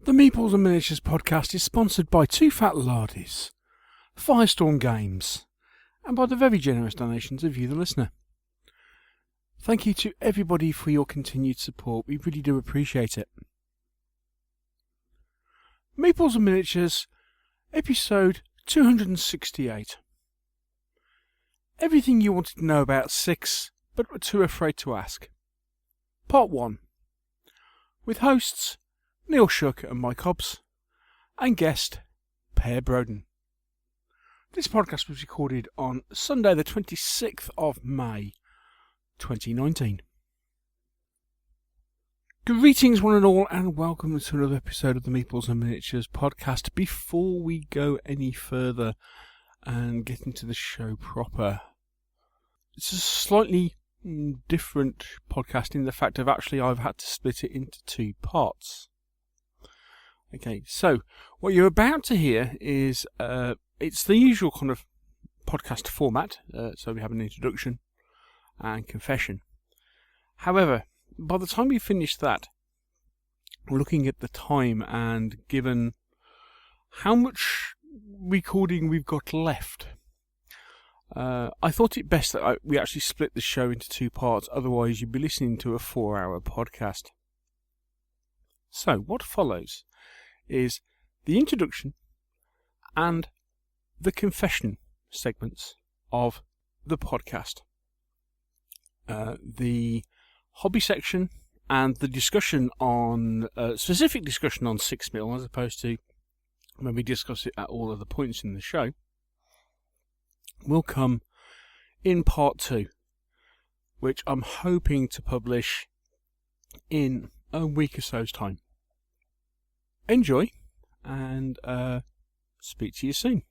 The Meeples Miniatures podcast is sponsored by Two Fat Lardies, Firestorm Games, and by the very generous donations of you, the listener. Thank you to everybody for your continued support. We really do appreciate it. Meeples Miniatures, episode 268. Everything you wanted to know about Six, but were too afraid to ask. Part 1. With hosts Neil Shuck and Mike Hobbs, and guest Per Broden. This podcast was recorded on Sunday the 26th of May 2019. Greetings one and all, and welcome to another episode of the Meeples and Miniatures podcast. Before we go any further and get into the show proper, it's a slightly different podcast in the fact of I've had to split it into two parts. Okay, so what you're about to hear is it's the usual kind of podcast format. So we have an introduction and confession. However, by the time we finish that, looking at the time and given how much recording we've got left, I thought it best that we actually split the show into two parts. Otherwise, you'd be listening to a 4-hour podcast. So what follows is the introduction and the confession segments of the podcast. The hobby section and the discussion on, specific discussion on 6mm, as opposed to when we discuss it at all other points in the show, will come in part 2, which I'm hoping to publish in a week or so's time. Enjoy, and speak to you soon.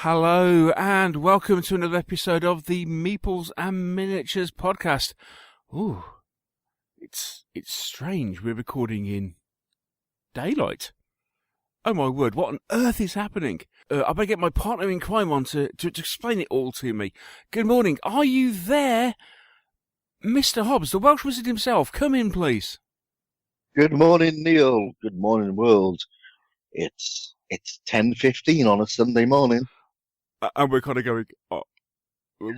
Hello and welcome to another episode of the Meeples and Miniatures podcast. Ooh, it's strange. We're recording in daylight. Oh my word, what on earth is happening? I better get my partner in crime on to explain it all to me. Good morning. Are you there, Mr. Hobbs, the Welsh wizard himself? Come in, please. Good morning, Neil. Good morning, world. It's 10:15 on a Sunday morning. And we're kind of going,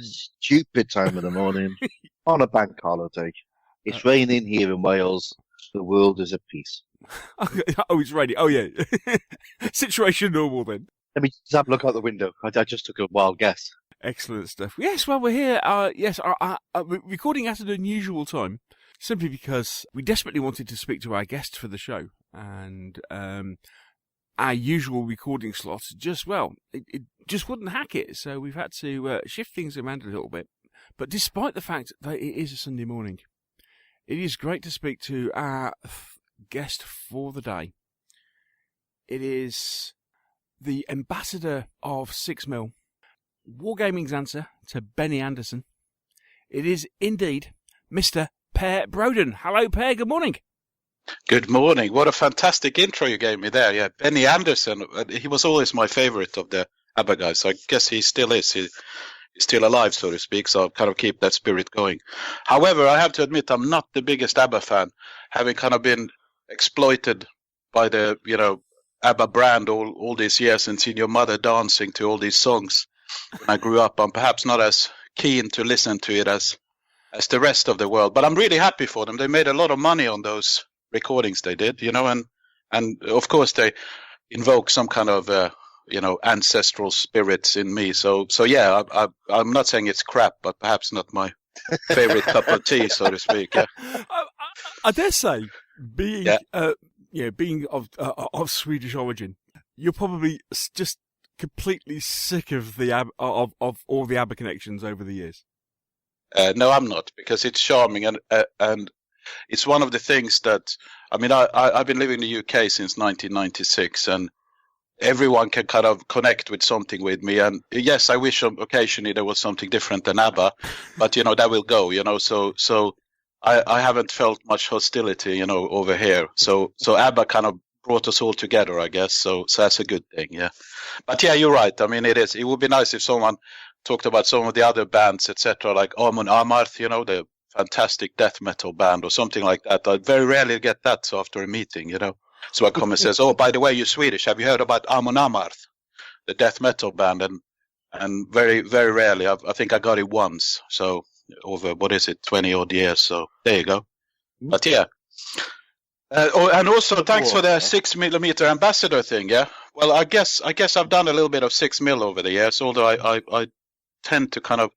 Stupid time of the morning on a bank holiday. It's raining here in Wales. The world is at peace. Oh, it's raining. Oh, yeah. Situation normal then. Let me just have a look out the window. I just took a wild guess. Excellent stuff. Yes, well, we're here. We're recording at an unusual time, simply because we desperately wanted to speak to our guest for the show, and our usual recording slot it just wouldn't hack it, so we've had to shift things around a little bit. But despite the fact that it is a Sunday morning, it is great to speak to our guest for the day. It is the ambassador of 6mm, Wargaming's answer to Benny Anderson. It is indeed Mr. Per Broden. Hello, Per. Good morning. Good morning. What a fantastic intro you gave me there. Yeah, Benny Anderson, he was always my favorite of the ABBA guys. So I guess he still is. He's still alive, so to speak, so I'll kind of keep that spirit going. However, I have to admit I'm not the biggest ABBA fan, having kind of been exploited by the, ABBA brand all these years and seen your mother dancing to all these songs. When I grew up, I'm perhaps not as keen to listen to it as the rest of the world. But I'm really happy for them. They made a lot of money on those recordings they did, and of course they invoke some kind of ancestral spirits in me. So yeah, I'm not saying it's crap, but perhaps not my favorite cup of tea, so to speak. Yeah. I dare say, being Yeah. being of Swedish origin, you're probably just completely sick of the of all the ABBA connections over the years. No, I'm not, because it's charming and it's one of the things that I've been living in the UK since 1996, and everyone can kind of connect with something with me. And yes, I wish occasionally there was something different than ABBA, but that will go. So I haven't felt much hostility, over here. So ABBA kind of brought us all together, I guess. So that's a good thing, yeah. But yeah, you're right. I mean, it would be nice if someone talked about some of the other bands, etc., like Amon Amarth, the fantastic death metal band or something like that. I very rarely get that after a meeting, So I come and says, "Oh, by the way, you're Swedish. Have you heard about Amon Amarth, the death metal band?" And very, very rarely. I think I got it once. So over 20 odd years. So there you go. But yeah. And also thanks for the 6mm ambassador thing. Yeah. Well, I guess I've done a little bit of 6mm over the years, although I tend to kind of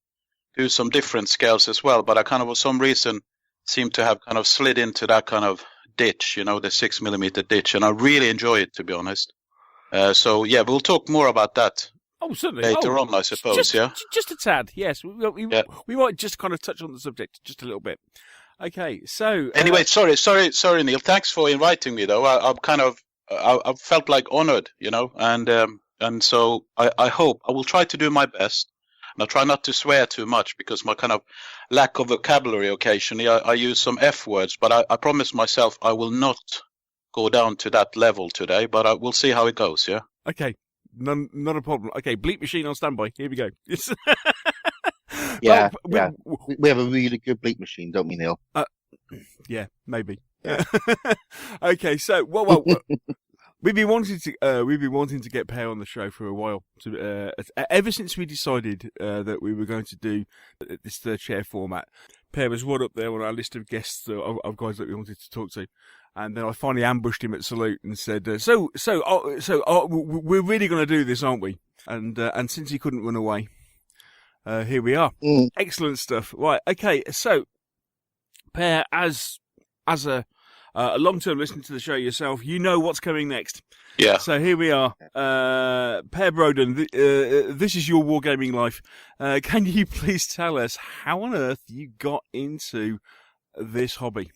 do some different scales as well. But I kind of, for some reason, seem to have kind of slid into that kind of ditch, the 6mm ditch, and I really enjoy it, to be honest. So yeah, we'll talk more about that. Oh, certainly. Later on, I suppose. Just a tad. Yes, we might just kind of touch on the subject just a little bit. Okay, so anyway, sorry, Neil. Thanks for inviting me, though. I felt like honored, and so I hope I will try to do my best. And I'll try not to swear too much, because my kind of lack of vocabulary occasionally, I use some F words, but I promise myself I will not go down to that level today, but we'll see how it goes, yeah? Okay, not a problem. Okay, bleep machine on standby. Here we go. Yeah, we have a really good bleep machine, don't we, Neil? Yeah, maybe. Yeah. Okay, so, well, We've been wanting to get Per on the show for a while. Ever since we decided that we were going to do this third chair format, Per was right up there on our list of guests of guys that we wanted to talk to. And then I finally ambushed him at Salute and said, "So, we're really going to do this, aren't we?" And since he couldn't run away, here we are. Excellent stuff. Right, okay. So, Per, as a long-term listener to the show yourself, you know what's coming next. Yeah. So here we are. Per Broden, this is your wargaming life. Can you please tell us how on earth you got into this hobby?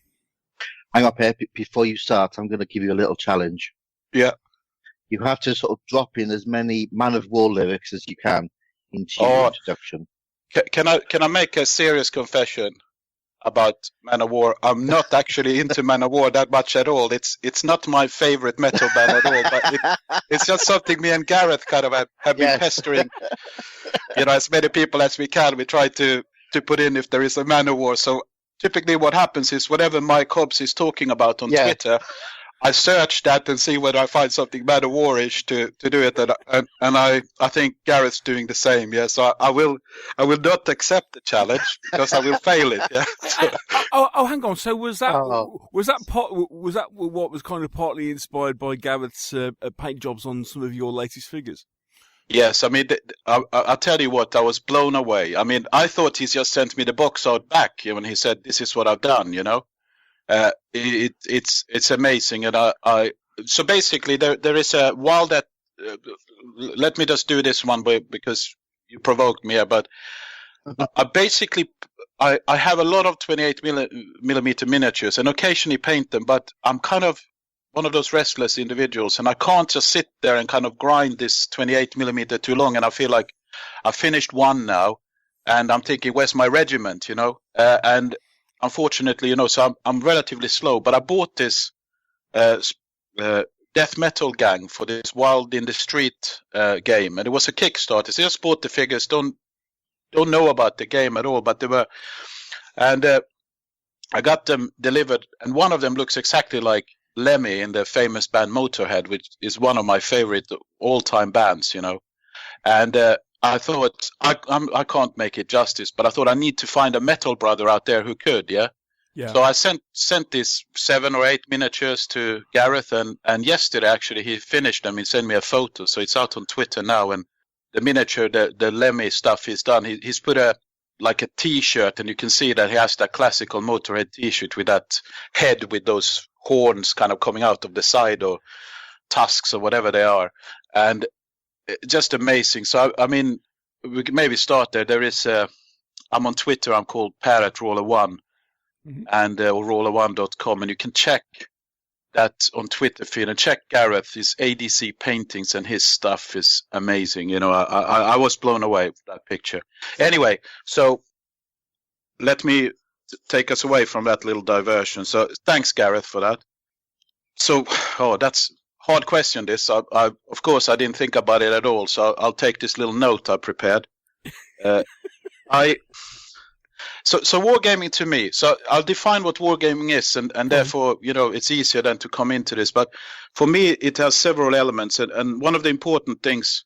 Hang on, Per, before you start, I'm going to give you a little challenge. Yeah. You have to sort of drop in as many Man of War lyrics as you can into your introduction. Can I make a serious confession about Man of War? I'm not actually into Man of War that much at all. It's not my favorite metal band at all, but it's just something me and Gareth kind of have been pestering, as many people as we can. We try to put in if there is a Man of War. So typically what happens is whatever Mike Hobbs is talking about on Twitter, I search that and see whether I find something Man of War-ish to do it, and I think Gareth's doing the same. Yeah, so I will not accept the challenge because I will fail it. Yeah. Hang on. So was that what was kind of partly inspired by Gareth's paint jobs on some of your latest figures? Yes, I mean, I'll tell you what, I was blown away. I mean, I thought he just sent me the box art back when he said, "This is what I've done," It's amazing, and so basically there is a while that let me just do this one because you provoked me here, but I have a lot of 28mm miniatures and occasionally paint them, but I'm kind of one of those restless individuals, and I can't just sit there and kind of grind this 28mm too long, and I feel like I finished one now and I'm thinking, where's my regiment, and unfortunately, so I'm relatively slow, but I bought this death metal gang for this Wild in the Street game, and it was a Kickstarter. So I just bought the figures, don't know about the game at all, but they were, and I got them delivered, and one of them looks exactly like Lemmy in the famous band Motorhead, which is one of my favorite all-time bands, and I thought I can't make it justice, but I thought I need to find a metal brother out there who could, yeah. Yeah. So I sent these 7 or 8 miniatures to Gareth, and yesterday actually he finished them. He sent me a photo, so it's out on Twitter now. And the miniature, the Lemmy stuff he's done, he's put a T-shirt, and you can see that he has that classical Motorhead T-shirt with that head with those horns kind of coming out of the side, or tusks or whatever they are, and just amazing. So I mean, we can maybe start there. There is I'm on Twitter. I'm called Per at Roller1, and or roller1.com, and you can check that on Twitter feed and check Gareth. His ADC paintings and his stuff is amazing. You know, I was blown away with that picture. Anyway, so let me take us away from that little diversion. So thanks, Gareth, for that. So, that's a hard question. This, I of course, I didn't think about it at all. So I'll take this little note I prepared. So wargaming to me, so I'll define what wargaming is, and therefore, you know, it's easier then to come into this. But for me, it has several elements, and one of the important things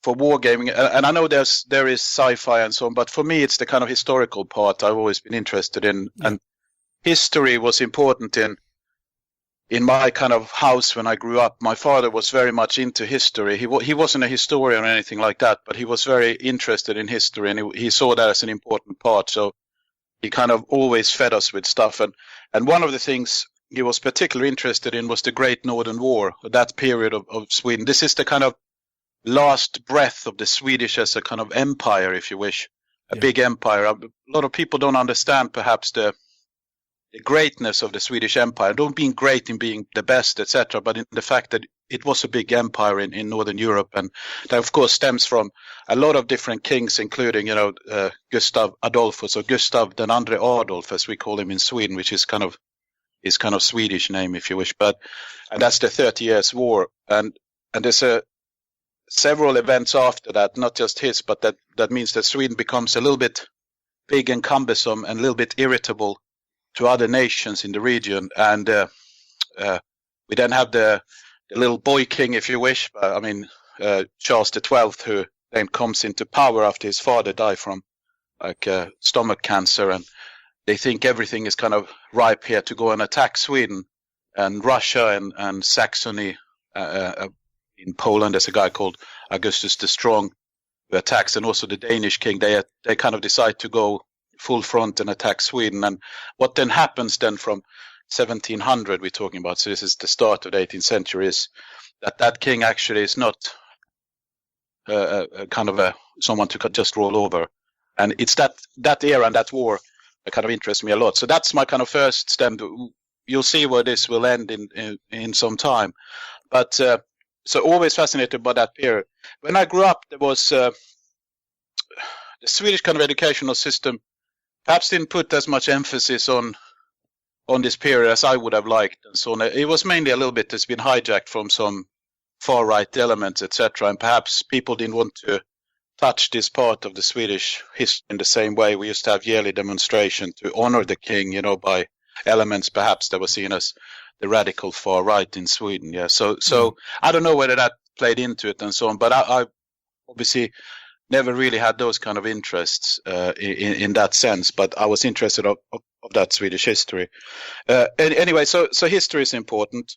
for wargaming, and I know there is sci-fi and so on, but for me, it's the kind of historical part I've always been interested in, and history was important in my kind of house when I grew up. My father was very much into history. He wasn't a historian or anything like that, but he was very interested in history, and he saw that as an important part. So he kind of always fed us with stuff. And one of the things he was particularly interested in was the Great Northern War, that period of Sweden. This is the kind of last breath of the Swedish as a kind of empire, if you wish, a big empire. A lot of people don't understand perhaps the greatness of the Swedish Empire. Don't mean great in being the best, etc., but in the fact that it was a big empire in Northern Europe, and that of course stems from a lot of different kings, including, you know, Gustav Adolphus, or Gustav den andre Adolf, as we call him in Sweden, which is kind of his kind of Swedish name, if you wish. And that's the 30 Years' War, and there's several events after that, not just his, but that means that Sweden becomes a little bit big and cumbersome and a little bit irritable to other nations in the region, and we then have the little boy king, if you wish. I mean, Charles XII, who then comes into power after his father died from stomach cancer, and they think everything is kind of ripe here to go and attack Sweden and Russia and Saxony. In Poland, there's a guy called Augustus the Strong who attacks, and also the Danish king. They kind of decide to go full front and attack Sweden. And what then happens then from 1700 we're talking about, so this is the start of the 18th century, is that king actually is not kind of someone to just roll over. And it's that era and that war that kind of interests me a lot. So that's my kind of first stem. You'll see where this will end in some time. But so always fascinated by that period. When I grew up, there was the Swedish kind of educational system perhaps didn't put as much emphasis on this period as I would have liked, and so on. It was mainly a little bit that's been hijacked from some far-right elements, etc., and perhaps people didn't want to touch this part of the Swedish history in the same way. We used to have yearly demonstration to honor the king, you know, by elements perhaps that were seen as the radical far-right in Sweden. Yeah, so I don't know whether that played into it and so on, but I obviously never really had those kind of interests in that sense, but I was interested of that Swedish history. Anyway, so history is important.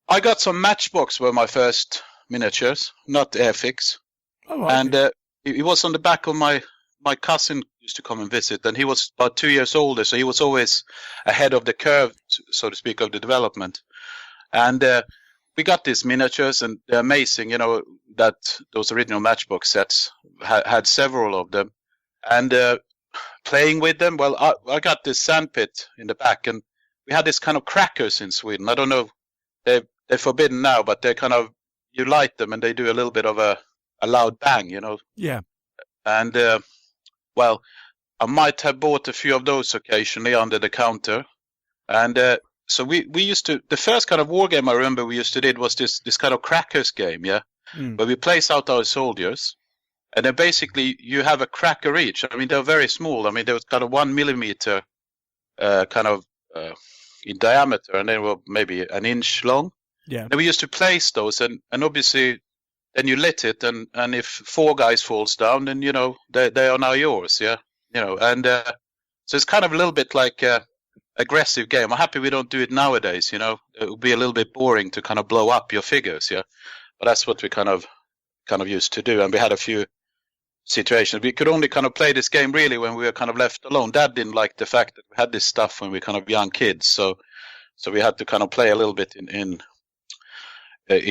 I got some Matchbox were my first miniatures, not Airfix. Oh, okay. And it was on the back of my cousin used to come and visit, and he was about 2 years older, so he was always ahead of the curve, so to speak, of the development. And we got these miniatures, and they're amazing, you know, that those original Matchbox sets had several of them. And playing with them, well, I got this sandpit in the back, and we had this kind of crackers in Sweden. I don't know, they're forbidden now, but they're kind of, you light them and they do a little bit of a loud bang, you know. Yeah. And, well, I might have bought a few of those occasionally under the counter. And so we used to, the first kind of war game I remember we used to did was this kind of crackers game, yeah, where we place out our soldiers, and then basically you have a cracker each. I mean, they're very small. I mean, they was kind of 1 millimeter kind of in diameter, and they were maybe an inch long. Yeah. And we used to place those, and obviously then you lit it, and if 4 guys falls down, then, you know, they are now yours, yeah, you know. And so it's kind of a little bit like aggressive game. I'm happy we don't do it nowadays. You know, it would be a little bit boring to kind of blow up your figures. Yeah, but that's what we kind of used to do, and we had a few situations. We could only kind of play this game really when we were kind of left alone. Dad didn't like the fact that we had this stuff when we were kind of young kids, so we had to kind of play a little bit in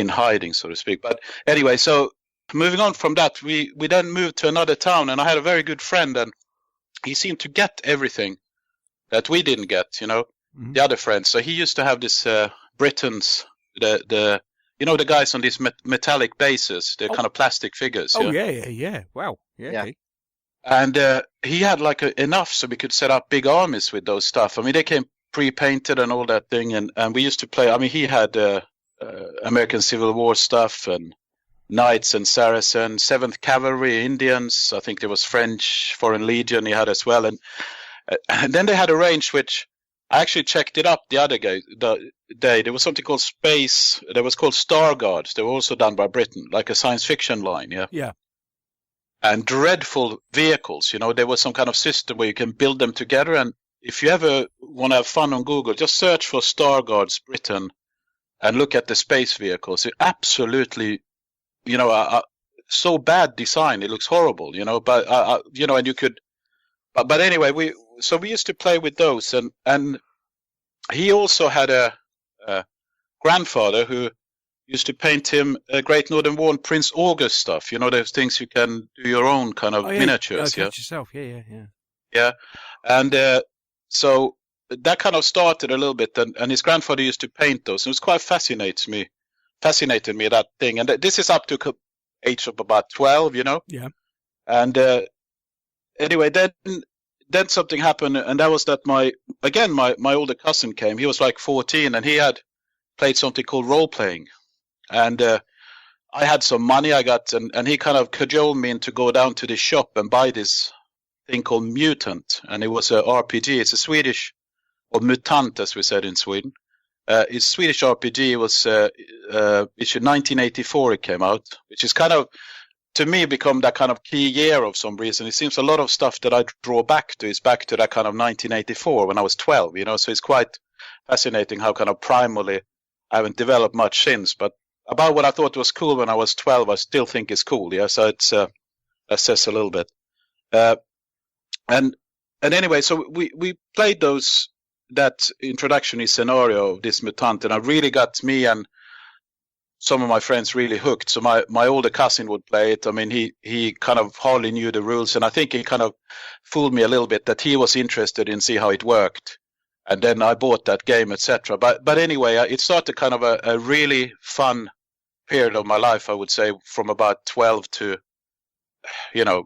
hiding, so to speak. But anyway, so moving on from that, we then moved to another town, and I had a very good friend, and he seemed to get everything that we didn't get, you know, the other friends. So he used to have this Britons, the you know, the guys on these metallic bases, the kind of plastic figures. Oh, yeah. Wow. Yeah. Okay. And he had like enough so we could set up big armies with those stuff. I mean, they came pre-painted and all that thing, and we used to play. I mean, he had American Civil War stuff and Knights and Saracens, 7th Cavalry, Indians. I think there was French Foreign Legion he had as well. And then they had a range which I actually checked it up the other day. There was something called Space. There was called Star Guards. They were also done by Britain, like a science fiction line. Yeah. Yeah. And dreadful vehicles. You know, there was some kind of system where you can build them together. And if you ever want to have fun on Google, just search for Star Guards Britain and look at the space vehicles. It absolutely, you know, so bad design. It looks horrible, you know, but, you know, and you could, but anyway, we used to play with those, and he also had a grandfather who used to paint him a Great Northern War and Prince August stuff. You know, those things you can do your own kind of miniatures. Yourself. Yeah. Yeah, and so that kind of started a little bit, and his grandfather used to paint those. And it was quite fascinated me that thing. And this is up to age of about 12, you know. Yeah. And anyway, then something happened, and that was that my older cousin came. He was like 14, and he had played something called role playing, and I had some money I got, and he kind of cajoled me into go down to the shop and buy this thing called Mutant, and it was a RPG. It's a Swedish, or Mutant as we said in Sweden. It's Swedish RPG. It was issued 1984. It came out, which is kind of, to me, become that kind of key year of some reason. It seems a lot of stuff that I draw back to is back to that kind of 1984 when I was 12, you know, so it's quite fascinating how kind of primally I haven't developed much since, but about what I thought was cool when I was 12, I still think is cool, yeah, so it's, that says a little bit. And anyway, so we played that introductory scenario of this Mutant, and I really got me and some of my friends really hooked. So my older cousin would play it. I mean, he kind of hardly knew the rules, and I think he kind of fooled me a little bit that he was interested in see how it worked. And then I bought that game, etc. But anyway, it started kind of a really fun period of my life, I would say, from about 12 to, you know,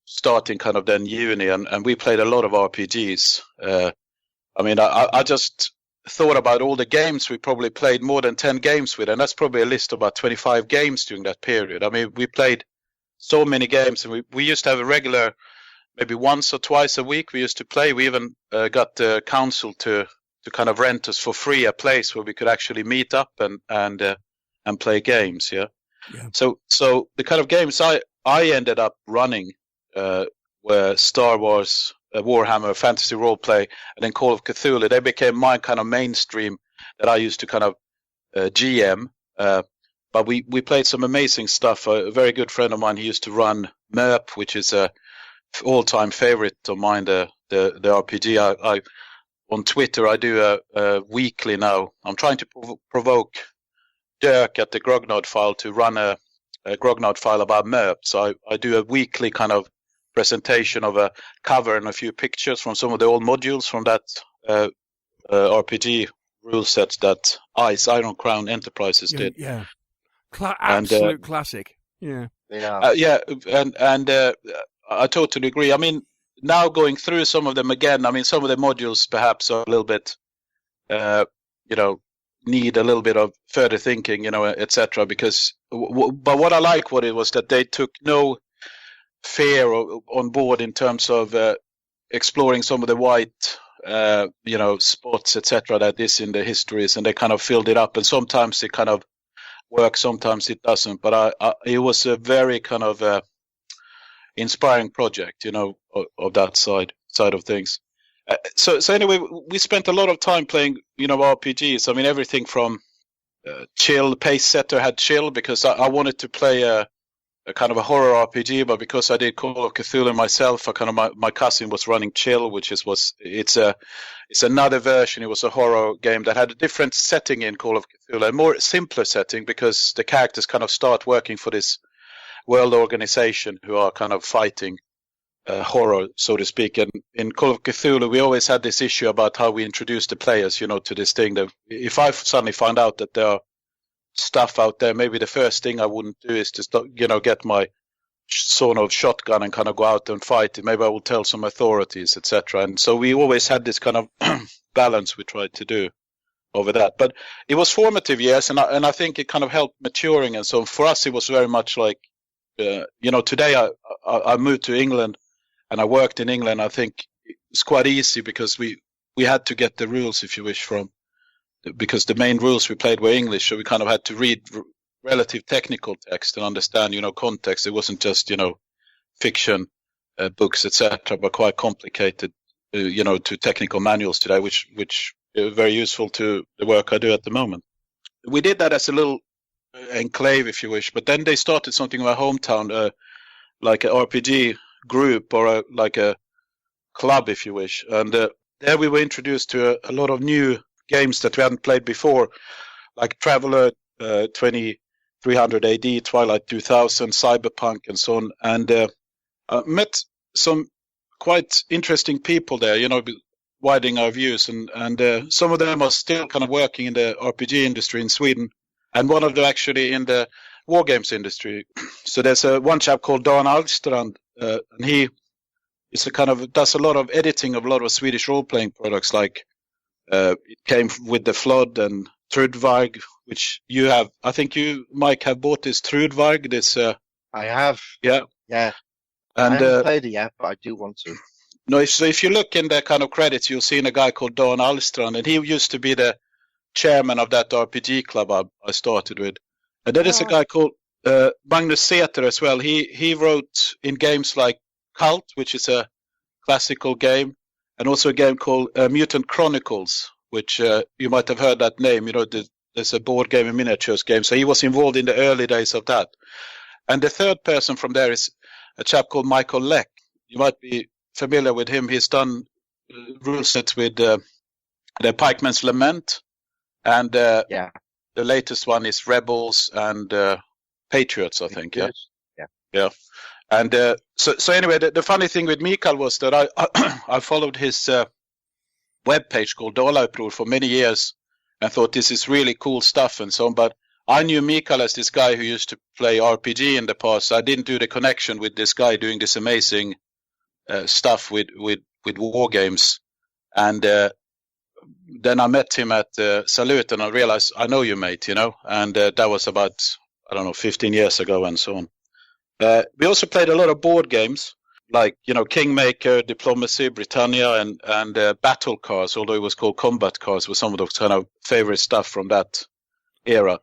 starting kind of then uni, and we played a lot of RPGs. I mean, I just thought about all the games we probably played, more than 10 games with, and that's probably a list of about 25 games during that period. I mean, we played so many games, and we used to have a regular, maybe once or twice a week we used to play. We even got the council to kind of rent us for free a place where we could actually meet up and play games. Yeah. So the kind of games I ended up running were Star Wars, Warhammer, Fantasy Roleplay, and then Call of Cthulhu. They became my kind of mainstream that I used to kind of GM. But we played some amazing stuff. A very good friend of mine, he used to run MERP, which is a all-time favorite of mine, the RPG. I on Twitter, I do a weekly now. I'm trying to provoke Dirk at the Grognard file to run a Grognard file about MERP. So I do a weekly kind of presentation of a cover and a few pictures from some of the old modules from that RPG rule set that Iron Crown Enterprises did. Yeah, absolute classic. Yeah. And I totally agree. I mean, now going through some of them again, I mean, some of the modules perhaps are a little bit, you know, need a little bit of further thinking, you know, etc. Because, but what I like what it was that they took no fear on board in terms of exploring some of the white, you know, spots, etc. that is in the histories, and they kind of filled it up. And sometimes it kind of works, sometimes it doesn't. But it was a very kind of inspiring project, you know, of that side of things. So anyway, we spent a lot of time playing, RPGs. I mean, everything from chill. Pace Setter had chill because I wanted to play a kind of a horror RPG, but because I did Call of Cthulhu myself, my cousin was running chill, which it's another version. It was a horror game that had a different setting in Call of Cthulhu, a more simpler setting because the characters kind of start working for this world organization who are kind of fighting horror, so to speak. And in Call of Cthulhu, we always had this issue about how we introduce the players, to this thing that if I suddenly find out that there are stuff out there, maybe the first thing I wouldn't do is to get my sort of shotgun and kind of go out and fight it. Maybe I will tell some authorities, etc. And so we always had this kind of balance we tried to do over that. But it was formative years, and I think it kind of helped maturing. And so for us, it was very much like, today I moved to England and I worked in England. I think it's quite easy because we had to get the rules, if you wish, because the main rules we played were English, so we kind of had to read relative technical text and understand, context. It wasn't just, fiction books, etc., but quite complicated, to technical manuals today, which are very useful to the work I do at the moment. We did that as a little enclave, if you wish, but then they started something in my hometown, like an RPG group or like a club, if you wish, and there we were introduced to a lot of new games that we hadn't played before, like Traveller 2300 AD, Twilight 2000, Cyberpunk, and so on. And I met some quite interesting people there, widening our views. And some of them are still kind of working in the RPG industry in Sweden, and one of them actually in the war games industry. So there's one chap called Dan Alstrand, and he is does a lot of editing of a lot of Swedish role-playing products, like it came with the Flood and Trudvarg, which you have. I think you, Mike, have bought this Trudvarg. This I have. Yeah. And I haven't played it yet, but I do want to. No, so if you look in the kind of credits, you'll see a guy called Dan Alstrand, and he used to be the chairman of that RPG club I started with. And then there's a guy called Magnus Seter as well. He wrote in games like Cult, which is a classical game, and also a game called Mutant Chronicles, which you might have heard that name. There's a board game and miniatures game. So he was involved in the early days of that. And the third person from there is a chap called Michael Leck. You might be familiar with him. He's done rule sets with the Pikeman's Lament, and the latest one is Rebels and Patriots, I think. Yeah. And so anyway, the funny thing with Mikael was that I followed his webpage called Dalauppror for many years and thought this is really cool stuff and so on. But I knew Mikael as this guy who used to play RPG in the past. I didn't do the connection with this guy doing this amazing stuff with war games. And then I met him at Salute, and I realized, I know you, mate, and that was about, 15 years ago and so on. We also played a lot of board games, like, Kingmaker, Diplomacy, Britannia, and Battle Cards, although it was called Combat Cards, was some of the kind of favorite stuff from that era.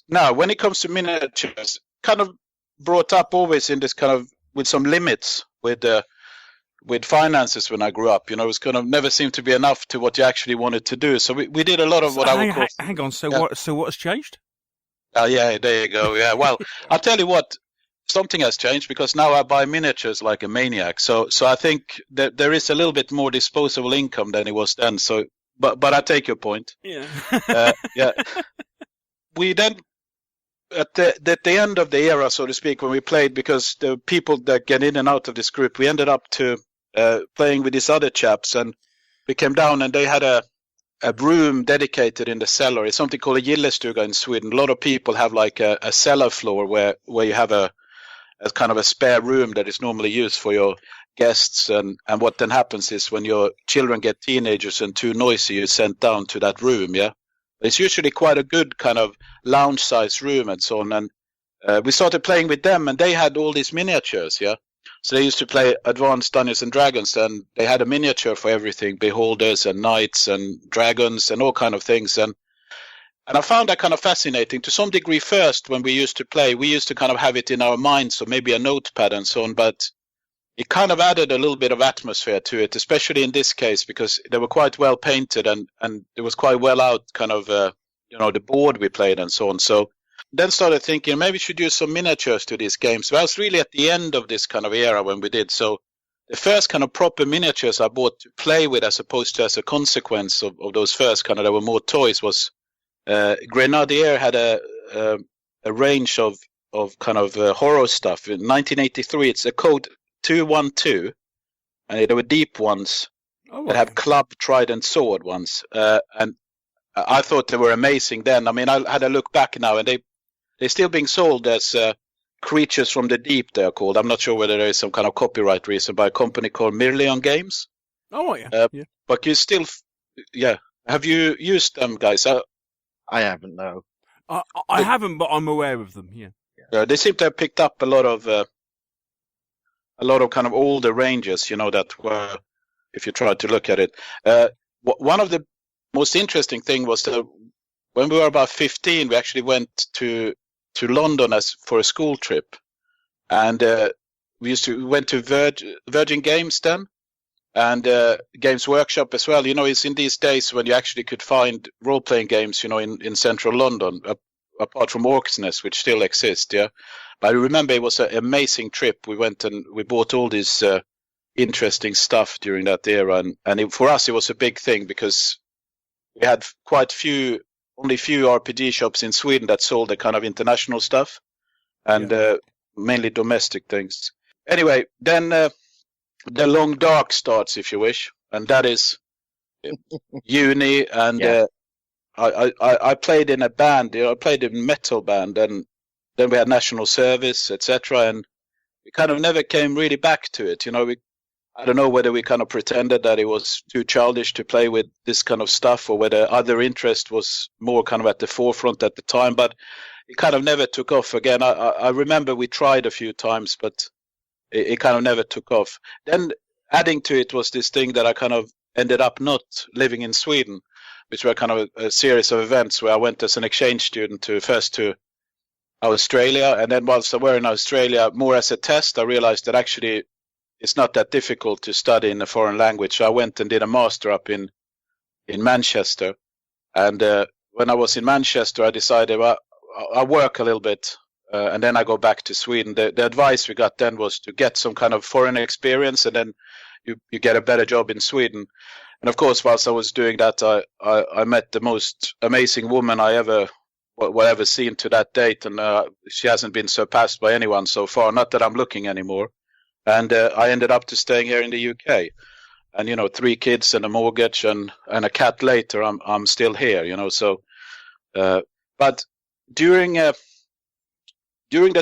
Now, when it comes to miniatures, kind of brought up always in this kind of, with some limits with finances when I grew up. It was kind of never seemed to be enough to what you actually wanted to do. So we did a lot of what I would call... Hang on, so what's changed? Oh, yeah, there you go. Yeah, well, I'll tell you what, something has changed because now I buy miniatures like a maniac. So I think that there is a little bit more disposable income than it was then. So, but I take your point. Yeah. Yeah. We then, at the end of the era, so to speak, when we played, because the people that get in and out of this group, we ended up to playing with these other chaps, and we came down and they had a room dedicated in the cellar. It's something called a gillestuga in Sweden. A lot of people have like a cellar floor where you have a kind of a spare room that is normally used for your guests. And what then happens is when your children get teenagers and too noisy, you're sent down to that room, yeah? It's usually quite a good kind of lounge-sized room and so on. And we started playing with them, and they had all these miniatures, yeah? So they used to play Advanced Dungeons and Dragons, and they had a miniature for everything, beholders and knights and dragons and all kind of things. And I found that kind of fascinating. To some degree first, when we used to play, we used to kind of have it in our minds, or maybe a notepad and so on. But it kind of added a little bit of atmosphere to it, especially in this case, because they were quite well painted and it was quite well out, kind of, the board we played and so on. So then started thinking maybe we should use some miniatures to these games. Well, I was really at the end of this kind of era when we did. So the first kind of proper miniatures I bought to play with, as opposed to as a consequence of those first kind of, there were more toys, was Grenadier had a range of kind of horror stuff. In 1983, it's a Code 212, and there were deep ones that have club, trident, sword ones. And I thought they were amazing then. I mean, I had a look back now, and they're still being sold as Creatures from the Deep, they're called. I'm not sure whether there is some kind of copyright reason, by a company called Mirlion Games. Oh, yeah. Yeah. But you still, have you used them, guys? I haven't, no. I haven't, but I'm aware of them, yeah. They seem to have picked up a lot of kind of older ranges, that were, if you try to look at it. One of the most interesting thing was that when we were about 15, we actually went to London for a school trip, and we went to Virgin Games then, and Games Workshop as well. It's in these days when you actually could find role-playing games, in central London, apart from Orcs Nest, which still exists, yeah. But I remember it was an amazing trip. We went and we bought all this interesting stuff during that era, and for us it was a big thing because we had only few RPG shops in Sweden that sold the kind of international stuff, and mainly domestic things. Anyway, then the long dark starts, if you wish, and that is uni, and I played in a band. I played in a metal band, and then we had national service, etc., and we kind of never came really back to it. I don't know whether we kind of pretended that it was too childish to play with this kind of stuff, or whether other interest was more kind of at the forefront at the time, but it kind of never took off again. I remember we tried a few times, but it kind of never took off. Then adding to it was this thing that I kind of ended up not living in Sweden, which were kind of a series of events where I went as an exchange student first to Australia, and then whilst I were in Australia, more as a test, I realized that actually it's not that difficult to study in a foreign language. So I went and did a master up in Manchester. And when I was in Manchester, I decided, well, I'll work a little bit and then I go back to Sweden. The advice we got then was to get some kind of foreign experience, and then you get a better job in Sweden. And of course, whilst I was doing that, I met the most amazing woman I ever seen to that date. And she hasn't been surpassed by anyone so far. Not that I'm looking anymore. And I ended up staying here in the UK, and 3 kids and a mortgage and a cat later, I'm still here, So, but during the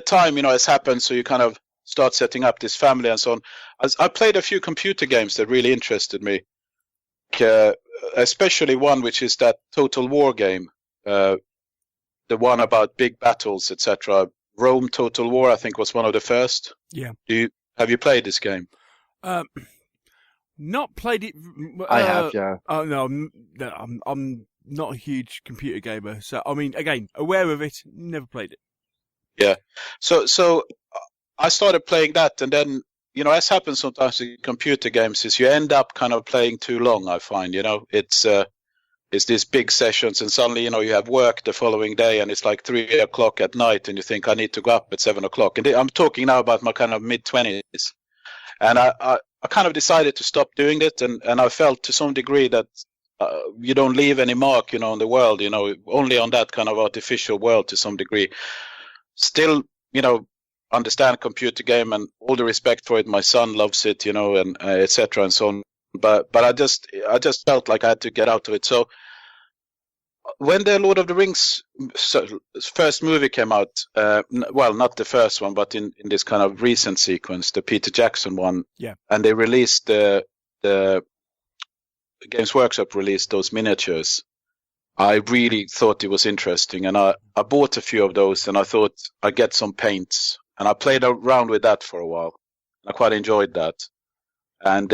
time, as happened, so you kind of start setting up this family and so on. I played a few computer games that really interested me, especially one which is that Total War game, the one about big battles, etc. Rome Total War, I think, was one of the first. Yeah. Have you played this game? Not played it. I have, yeah. Oh no, I'm not a huge computer gamer, so I mean, again, aware of it, never played it. Yeah. So I started playing that, and then as happens sometimes in computer games, is you end up kind of playing too long. I find it's these big sessions, and suddenly you have work the following day, and it's like 3 o'clock at night, and you think I need to go up at 7 o'clock. And I'm talking now about my kind of mid-20s, and I kind of decided to stop doing it, and I felt to some degree that you don't leave any mark, in the world, only on that kind of artificial world to some degree. Still, understand computer game and all the respect for it. My son loves it, and etc. and so on. But I just felt like I had to get out of it. So when the Lord of the Rings first movie came out, well, not the first one, but in this kind of recent sequence, the Peter Jackson one, and they released the Games Workshop released those miniatures, I really thought it was interesting, and I bought a few of those, and I thought I'd get some paints, and I played around with that for a while. I quite enjoyed that, and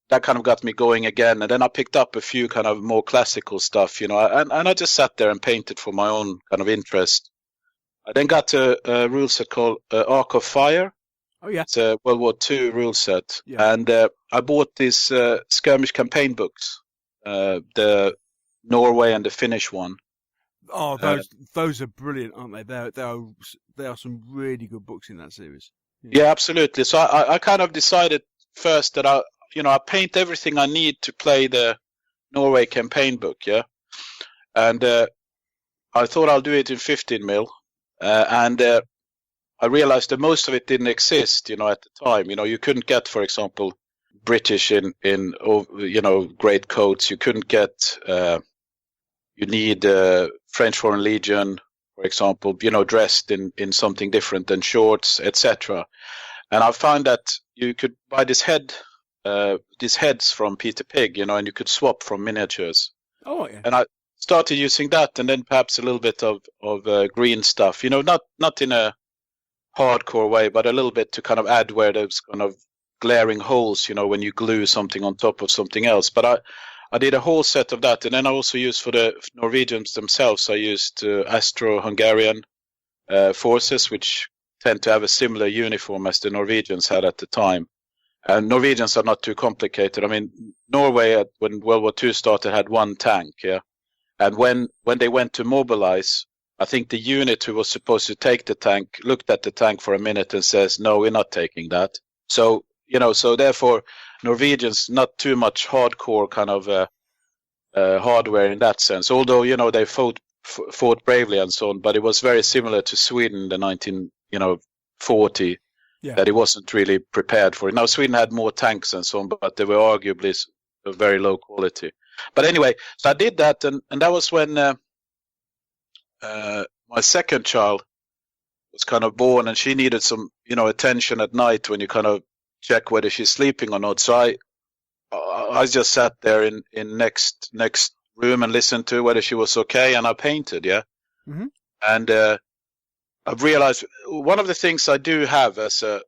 that kind of got me going again. And then I picked up a few kind of more classical stuff, and I just sat there and painted for my own kind of interest. I then got a rule set called Arc of Fire, Oh yeah. It's a World War II rule set. Yeah. And I bought these skirmish campaign books, the Norway and the Finnish one. Oh, those are brilliant, aren't they? There are some really good books in that series. Yeah, absolutely. So I kind of decided first that I paint everything I need to play the Norway campaign book, yeah. And I thought I'll do it in 15 mil, and I realized that most of it didn't exist, at the time. You couldn't get, for example, British in great coats. You couldn't get. You need French Foreign Legion, for example, dressed in something different than shorts, etc. And I found that you could buy these heads from Peter Pig, and you could swap from miniatures. Oh yeah. And I started using that, and then perhaps a little bit of green stuff, not in a hardcore way, but a little bit to kind of add where there's kind of glaring holes, when you glue something on top of something else. But I did a whole set of that, and then I also used for the Norwegians themselves, I used Austro-Hungarian forces, which tend to have a similar uniform as the Norwegians had at the time. And Norwegians are not too complicated. I mean, Norway, when World War II started, had one tank, yeah. And when they went to mobilize, I think the unit who was supposed to take the tank looked at the tank for a minute and says, "No, we're not taking that." So, so therefore, Norwegians, not too much hardcore kind of hardware in that sense. Although, they fought bravely and so on, but it was very similar to Sweden in the 1940. Yeah. That it wasn't really prepared for it. Now, Sweden had more tanks and so on, but they were arguably of very low quality. But anyway, so I did that, and that was when my second child was kind of born, and she needed some, attention at night when you kind of check whether she's sleeping or not. So I just sat there in next room and listened to whether she was okay, and I painted, yeah. Mm-hmm. And I've realized one of the things I do have as a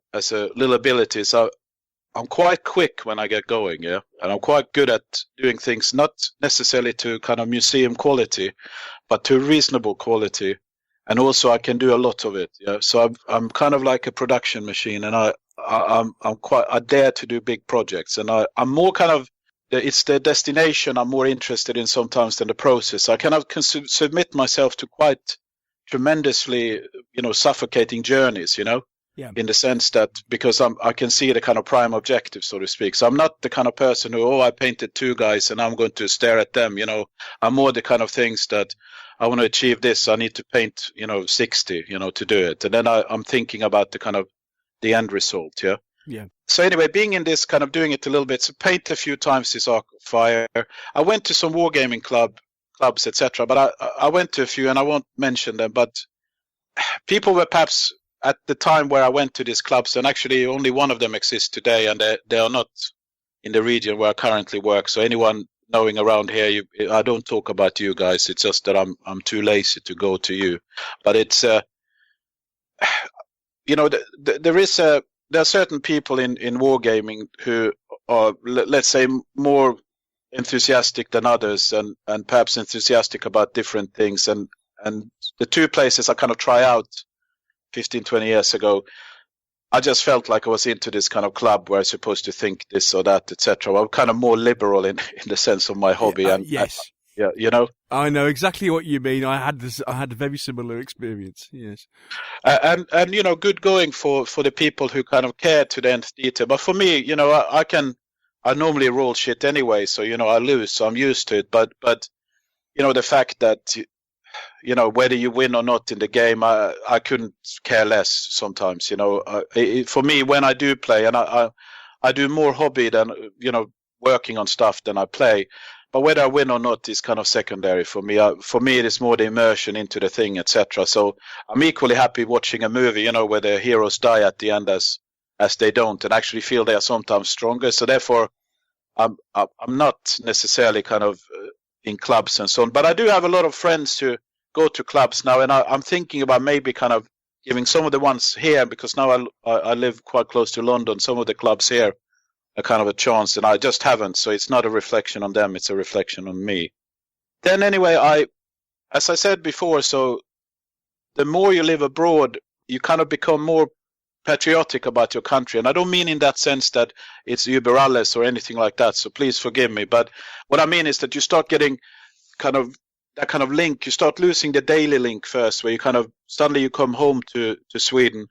little ability is I'm quite quick when I get going, yeah, and I'm quite good at doing things not necessarily to kind of museum quality, but to reasonable quality, and also I can do a lot of it, yeah. So I'm kind of like a production machine, and I dare to do big projects, and I'm more kind of, it's the destination I'm more interested in sometimes than the process. I kind of can submit myself to quite tremendously, suffocating journeys, Yeah. in the sense that because I can see the kind of prime objective, so to speak. So I'm not the kind of person who, I painted two guys and I'm going to stare at them, I'm more the kind of things that I want to achieve this. I need to paint, 60, to do it. And then I'm thinking about the kind of the end result. Yeah. Yeah. So anyway, being in this kind of doing it a little bit, so paint a few times this Arc of Fire. I went to some wargaming clubs, etc. But I went to a few, and I won't mention them, but people were perhaps at the time where I went to these clubs, and actually only one of them exists today, and they are not in the region where I currently work. So anyone knowing around here, I don't talk about you guys. It's just that I'm too lazy to go to you. But it's there are certain people in wargaming who are, let's say, more enthusiastic than others, and perhaps enthusiastic about different things, and the two places I kind of try out 15-20 years ago, I just felt like I was into this kind of club where I'm supposed to think this or that, etc. I'm kind of more liberal in the sense of my hobby. Yes. I know exactly what you mean. I had a very similar experience. Yes. And good going for the people who kind of care to the nth detail. But for me, I normally roll shit anyway, so I lose, so I'm used to it. But the fact that whether you win or not in the game, I couldn't care less sometimes. For me, when I do play, and I do more hobby than working on stuff than I play. But whether I win or not is kind of secondary for me. For me, it is more the immersion into the thing, etc. So I'm equally happy watching a movie, where the heroes die at the end as they don't, and actually feel they are sometimes stronger. So therefore, I'm not necessarily kind of in clubs and so on. But I do have a lot of friends who go to clubs now, and I'm thinking about maybe kind of giving some of the ones here, because now I live quite close to London. Some of the clubs here a kind of a chance, and I just haven't. So it's not a reflection on them; it's a reflection on me. Then anyway, as I said before, so the more you live abroad, you kind of become more patriotic about your country. And I don't mean in that sense that it's über alles or anything like that. So please forgive me. But what I mean is that you start getting that kind of link. You start losing the daily link first, where you suddenly you come home to Sweden,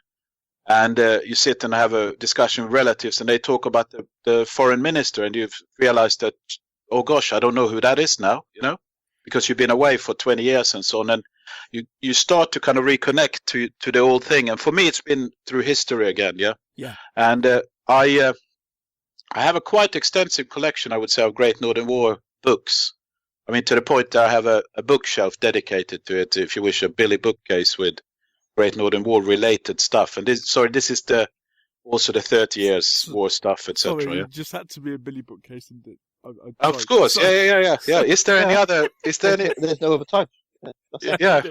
and you sit and have a discussion with relatives, and they talk about the foreign minister, and you've realized that, oh gosh, I don't know who that is now, because you've been away for 20 years and so on. And you start to kind of reconnect to the old thing. And for me, it's been through history again. Yeah. Yeah. And I have a quite extensive collection, I would say, of Great Northern War books. I mean, to the point that I have a bookshelf dedicated to it, if you wish, a Billy bookcase with Great Northern War related stuff. And this is also the 30 years war stuff, etc. Sorry, yeah? it just had to be a Billy bookcase. And of course, yeah. Is there any other? Is there any? There's no other type. Yeah.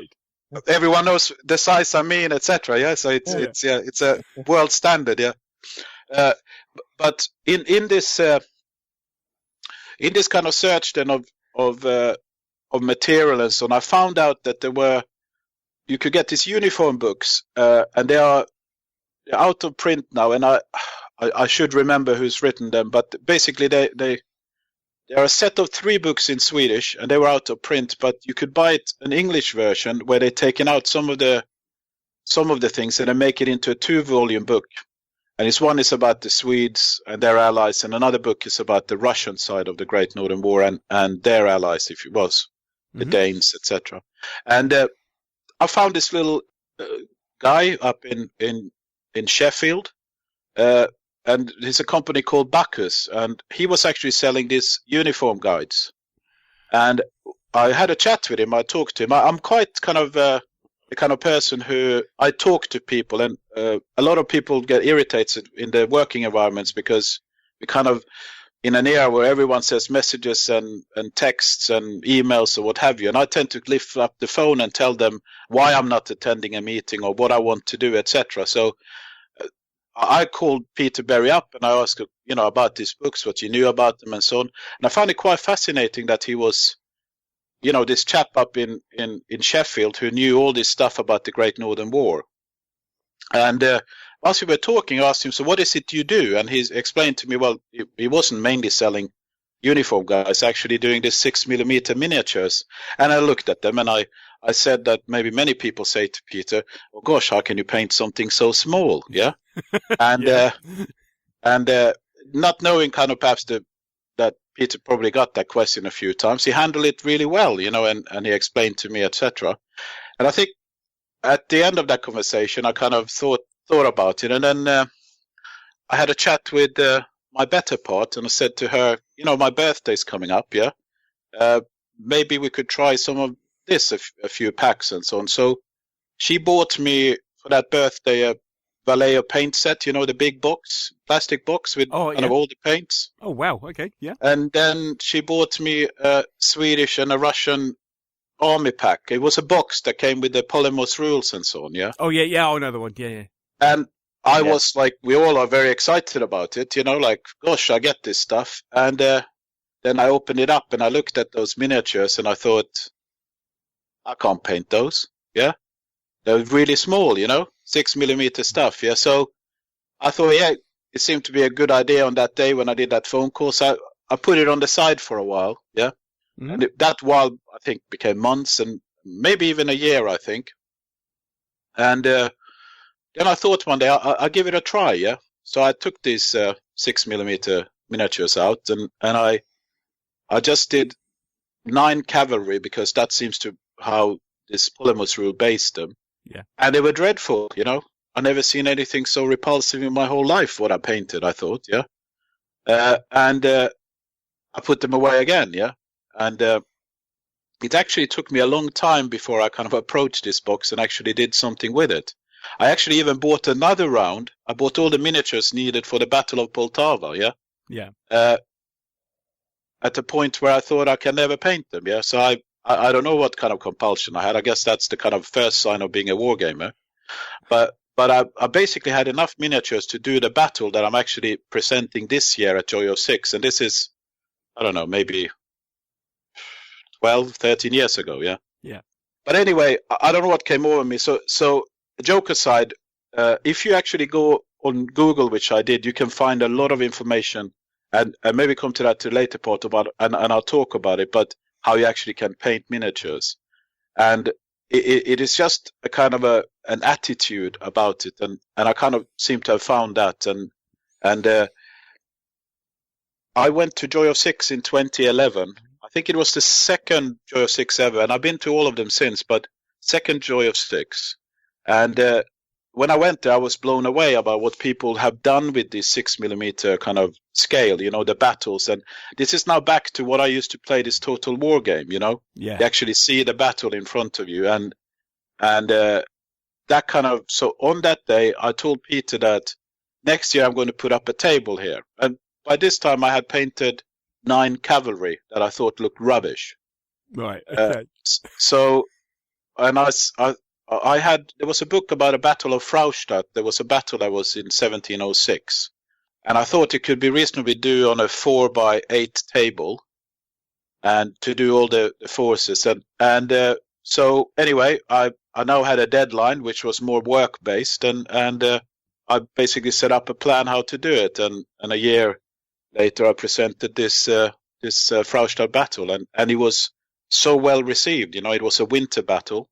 Everyone knows the size I mean, etc. Yeah, so it's a world standard. Yeah, but in this kind of search then of material and so on, I found out that you could get these uniform books, and they're out of print now, and I should remember who's written them, but basically they are a set of 3 books in Swedish, and they were out of print, but you could buy an English version where they've taken out some of the things and they make it into a 2-volume book. And one is about the Swedes and their allies, and another book is about the Russian side of the Great Northern War and their allies, if it was the Danes, etc. And I found this little guy up in Sheffield, and there's a company called Bacchus, and he was actually selling these uniform guides. And I had a chat with him. I talked to him. I'm quite kind of the kind of person who I talk to people, and a lot of people get irritated in the working environments because we kind of in an era where everyone says messages and texts and emails or what have you. And I tend to lift up the phone and tell them why I'm not attending a meeting or what I want to do, etc. So I called Peter Berry up and I asked, about these books, what you knew about them and so on. And I found it quite fascinating that he was, this chap up in Sheffield who knew all this stuff about the Great Northern War. And as we were talking, I asked him, so what is it you do? And he explained to me, well, he wasn't mainly selling uniform guys, actually doing this 6mm miniatures. And I looked at them and I said that maybe many people say to Peter, oh gosh, how can you paint something so small? Yeah. And not knowing kind of perhaps that Peter probably got that question a few times, he handled it really well, and he explained to me, etc. And I think at the end of that conversation, I kind of thought about it. And then I had a chat with my better part, and I said to her, my birthday's coming up, yeah? Maybe we could try some of this, a few packs and so on. So she bought me for that birthday a Vallejo paint set, the big box, plastic box with kind of all the paints. Oh, wow. Okay, yeah. And then she bought me a Swedish and a Russian army pack. It was a box that came with the Polemos rules and so on, yeah? Oh, yeah, I know the one, yeah. And I was like, we all are very excited about it, like, gosh, I get this stuff. And then I opened it up and I looked at those miniatures and I thought, I can't paint those, yeah? They're really small, 6mm stuff, yeah? So I thought, it seemed to be a good idea on that day when I did that phone call. So I put it on the side for a while, yeah? Mm-hmm. And that while, I think, became months and maybe even a year, I think. And then I thought one day, I'll give it a try, yeah? So I took these 6mm miniatures out and I just did 9 cavalry because that seems to how this Polemos rule based them. Yeah. And they were dreadful, I never seen anything so repulsive in my whole life, what I painted, I thought, yeah. And I put them away again, yeah. And it actually took me a long time before I kind of approached this box and actually did something with it. I actually even bought another round. I bought all the miniatures needed for the Battle of Poltava, yeah. Yeah. At a point where I thought I can never paint them, yeah. So I don't know what kind of compulsion I had. I guess that's the kind of first sign of being a wargamer. But I basically had enough miniatures to do the battle that I'm actually presenting this year at Joy of Six. And this is, I don't know, maybe 12, 13 years ago, yeah? Yeah. But anyway, I don't know what came over me. So joke aside, if you actually go on Google, which I did, you can find a lot of information, and maybe come to that to the later part about, and I'll talk about it, but how you actually can paint miniatures. And it is just a kind of an attitude about it, and I kind of seem to have found that, and I went to Joy of Six in 2011. I think it was the second Joy of Six ever, and I've been to all of them since, but second Joy of Six. And when I went there, I was blown away about what people have done with this 6mm kind of scale, the battles. And this is now back to what I used to play, this Total War game, Yeah. You actually see the battle in front of you. And that kind of, so on that day, I told Peter that next year I'm going to put up a table here. And by this time I had painted 9 cavalry that I thought looked rubbish. Right. Okay. And there was a book about a battle of Fraustadt. There was a battle that was in 1706. And I thought it could be reasonably do on a 4x8 table and to do all the forces. So anyway, I now had a deadline, which was more work-based, and I basically set up a plan how to do it. And a year later, I presented this Fraustadt battle, and it was so well received. It was a winter battle,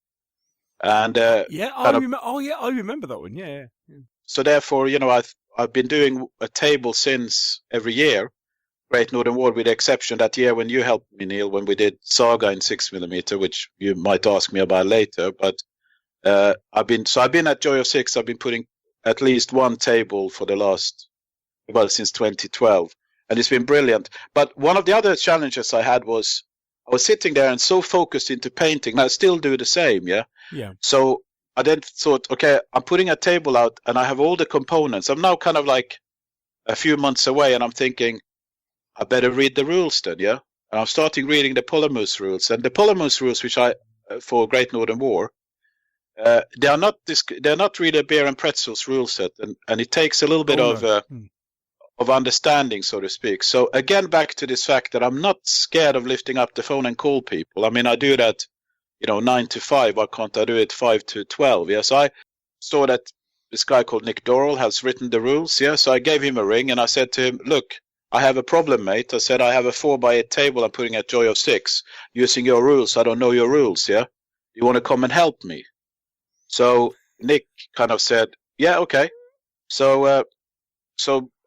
and I remember that one. Yeah. So therefore, I've been doing a table since every year, Great Northern War, with the exception that year when you helped me, Neil, when we did Saga in 6mm, which you might ask me about later. But I've been at Joy of Six. I've been putting at least one table for since 2012. And it's been brilliant. But one of the other challenges I had was I was sitting there and so focused into painting. And I still do the same, yeah? Yeah. So I then thought, okay, I'm putting a table out and I have all the components. I'm now kind of like a few months away and I'm thinking, I better read the rules then, yeah? And I'm starting reading the Polymus rules. And the Polymus rules, which for Great Northern War, they are not really a beer and pretzels rule set. And it takes a little bit of understanding, so to speak. So again, back to this fact that I'm not scared of lifting up the phone and call people. I mean, I do that, 9 to 5. Why can't I do it 5 to 12? Yes, I saw that this guy called Nick Dorrell has written the rules. Yeah, so I gave him a ring and I said to him, look, I have a problem, mate. I said, I have a 4x8 table I'm putting at Joy of Six using your rules. I don't know your rules. Yeah. You want to come and help me? So Nick kind of said, yeah, okay. So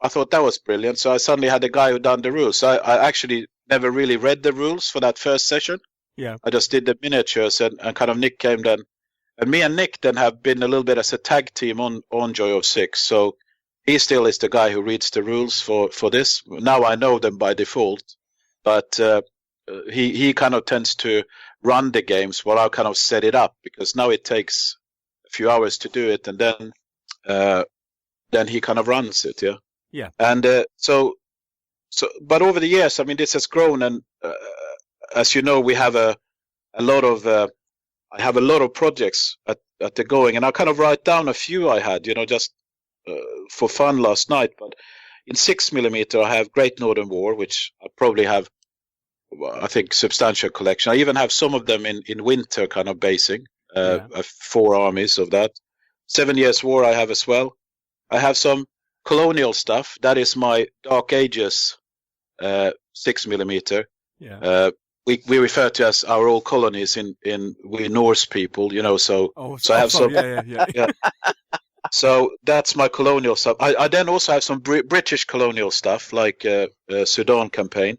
I thought that was brilliant. So I suddenly had a guy who done the rules. So I actually never really read the rules for that first session. Yeah. I just did the miniatures and kind of Nick came then. And me and Nick then have been a little bit as a tag team on Joy of Six. So he still is the guy who reads the rules for this. Now I know them by default. But he kind of tends to run the games while I kind of set it up. Because now it takes a few hours to do it. And then he kind of runs it, yeah. Yeah. And but over the years, I mean, this has grown, and as you know, we have I have a lot of projects at the going, and I kind of write down a few I had, just for fun last night. But in 6mm, I have Great Northern War, which I probably have, I think, substantial collection. I even have some of them in winter kind of basing, 4 armies of that. 7 Years' War I have as well. I have some colonial stuff. That is my Dark Ages 6mm. Yeah. We refer to as our old colonies we Norse people, so I have some. Yeah. So that's my colonial stuff. I then also have some British colonial stuff, like Sudan campaign.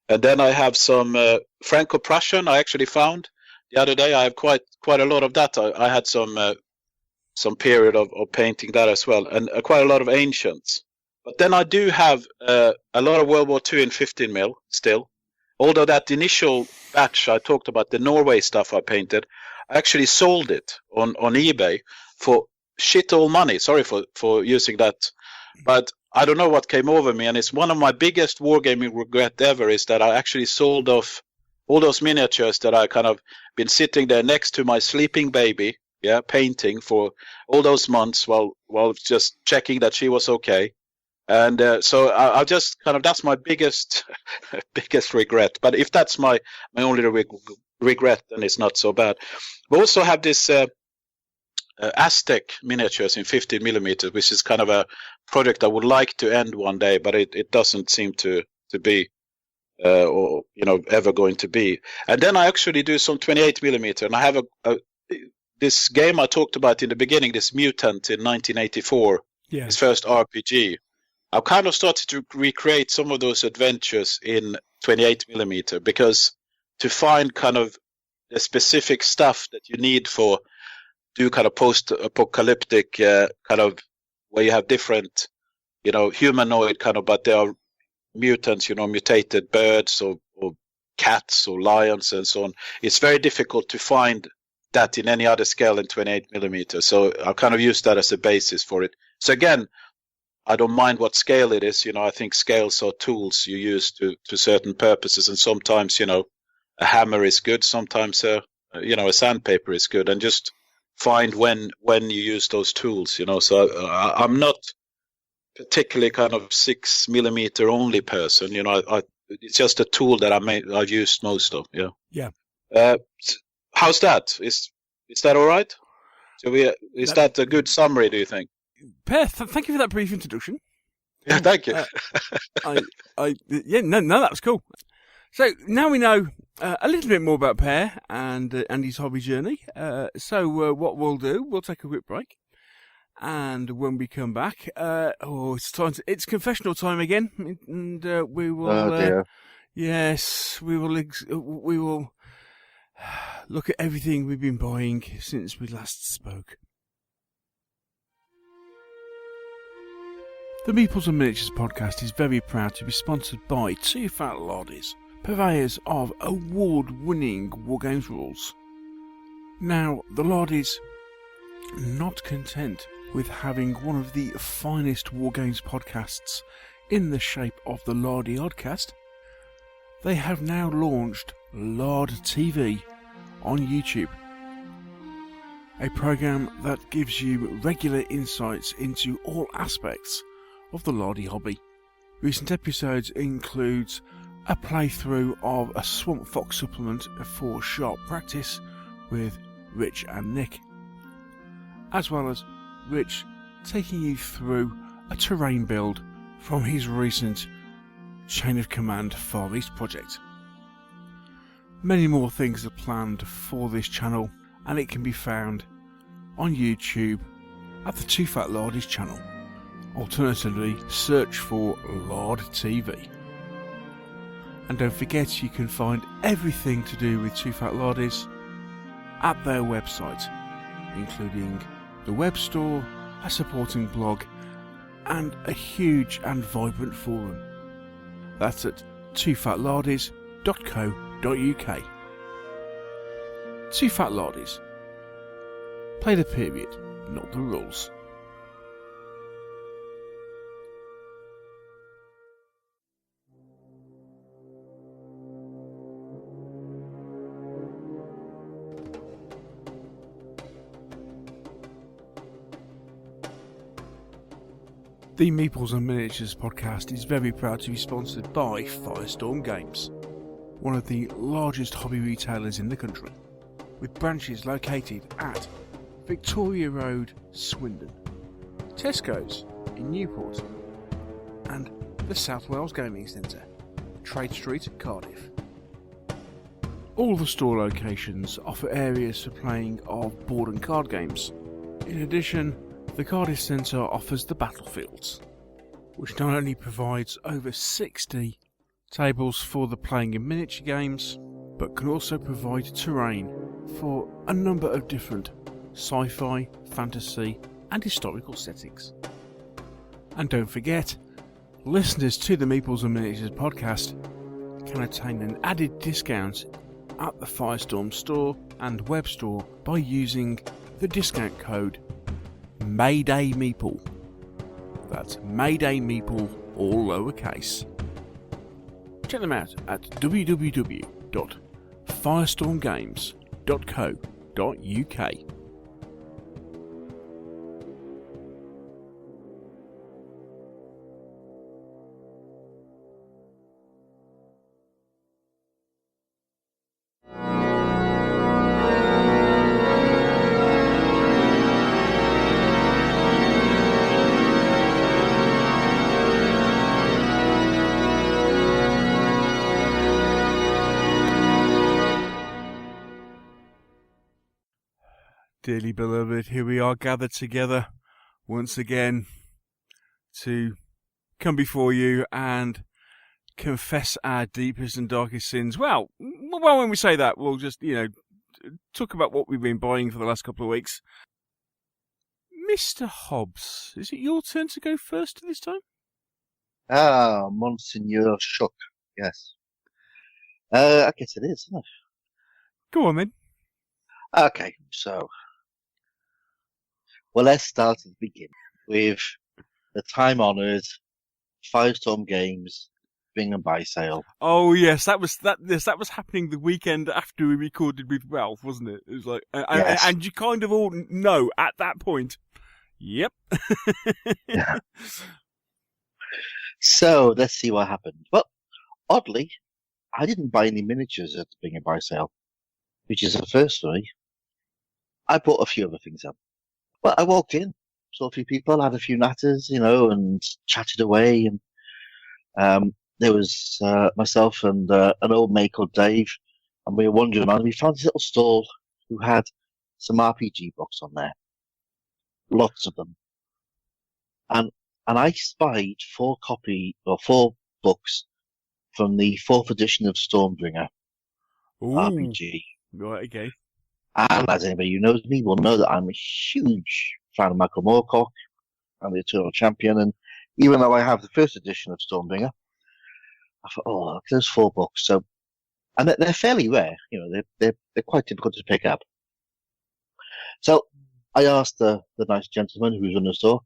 And then I have some Franco-Prussian I actually found the other day. I have quite a lot of that. I had some period of painting that as well, and quite a lot of ancients. But then I do have a lot of World War II in 15mm still. Although that initial batch I talked about, the Norway stuff I painted, I actually sold it on eBay for shit all money. Sorry for using that. But I don't know what came over me, and it's one of my biggest wargaming regret ever is that I actually sold off all those miniatures that I kind of been sitting there next to my sleeping baby, painting for all those months while just checking that she was okay. And so I just kind of, that's my biggest regret. But if that's my only regret, then it's not so bad. We also have this Aztec miniatures in 15 millimeters, which is kind of a project I would like to end one day, but it doesn't seem to be, or ever going to be. And then I actually do some 28 millimeter, and I have this game I talked about in the beginning, this Mutant in 1984, his first RPG. I've kind of started to recreate some of those adventures in 28 millimeter, because to find kind of the specific stuff that you need for do kind of post-apocalyptic kind of where you have different, humanoid kind of, but they are mutants, mutated birds or cats or lions and so on. It's very difficult to find that in any other scale than 28 millimeter. So I'll kind of use that as a basis for it. So again, I don't mind what scale it is. I think scales are tools you use to certain purposes. And sometimes, a hammer is good. Sometimes, a sandpaper is good. And just find when you use those tools, So I'm not particularly kind of 6 millimeter only person. It's just a tool that I've used most of. Yeah. Yeah. How's that? Is that all right? Is that a good summary, do you think? Per, thank you for that brief introduction. Yeah, thank you. That was cool. So now we know a little bit more about Per and his hobby journey. So what we'll do, we'll take a quick break, and when we come back, it's confessional time again, and we will. Oh dear. Yes, we will look at everything we've been buying since we last spoke. The Meeples Miniatures podcast is very proud to be sponsored by Two Fat Lardies, purveyors of award-winning wargames rules. Now, the Lardies, not content with having one of the finest wargames podcasts in the shape of the Lardy Oddcast, they have now launched Lard TV on YouTube, a program that gives you regular insights into all aspects of the Lardy hobby. Recent episodes includes a playthrough of a Swamp Fox supplement for sharp practice with Rich and Nick, as well as Rich taking you through a terrain build from his recent Chain of Command Far East project. Many more things are planned for this channel, and it can be found on YouTube at the Two Fat Lardies channel. Alternatively, search for Lard TV. And don't forget, you can find everything to do with Two Fat Lardies at their website, including the web store, a supporting blog, and a huge and vibrant forum. That's at twofatlardies.co.uk. Two Fat Lardies. Play the period, not the rules. The Meeples and Miniatures podcast is very proud to be sponsored by Firestorm Games, one of the largest hobby retailers in the country, with branches located at Victoria Road, Swindon, Tesco's in Newport, and the South Wales Gaming Centre, Trade Street, Cardiff. All the store locations offer areas for playing of board and card games. In addition, the Cardiff Centre offers the Battlefields, which not only provides over 60 tables for the playing of miniature games, but can also provide terrain for a number of different sci-fi, fantasy and historical settings. And don't forget, listeners to the Meeples and Miniatures podcast can attain an added discount at the Firestorm store and web store by using the discount code Mayday Meeple. That's Mayday Meeple, all lowercase. Check them out at www.firestormgames.co.uk. Dearly beloved, here we are gathered together once again to come before you and confess our deepest and darkest sins. Well, when we say that, we'll just, talk about what we've been buying for the last couple of weeks. Mr. Hobbs, is it your turn to go first this time? Monsignor Shuck, yes. I guess it is, isn't it? Go on then. Okay, so, well, let's start at the beginning with the time-honoured Firestorm Games Bring and Buy sale. Oh yes, that was happening the weekend after we recorded with Ralph, wasn't it? It was like, Yes. and you kind of all know at that point. Yep. Yeah. So let's see what happened. Well, oddly, I didn't buy any miniatures at the Bring and Buy sale, which is a first for me. I bought a few other things up. Well, I walked in, saw a few people, had a few natters, and chatted away. And there was myself and an old mate called Dave, and we were wandering around. And we found this little stall who had some RPG books on there, lots of them. And I spied 4 books from the 4th edition of Stormbringer Ooh. RPG. Right. Okay. And as anybody who knows me will know that I'm a huge fan of Michael Moorcock and the Eternal Champion. And even though I have the 1st edition of Stormbringer, I thought, oh, look, there's 4 books. So, and they're fairly rare. They're quite difficult to pick up. So I asked the nice gentleman who was in the store,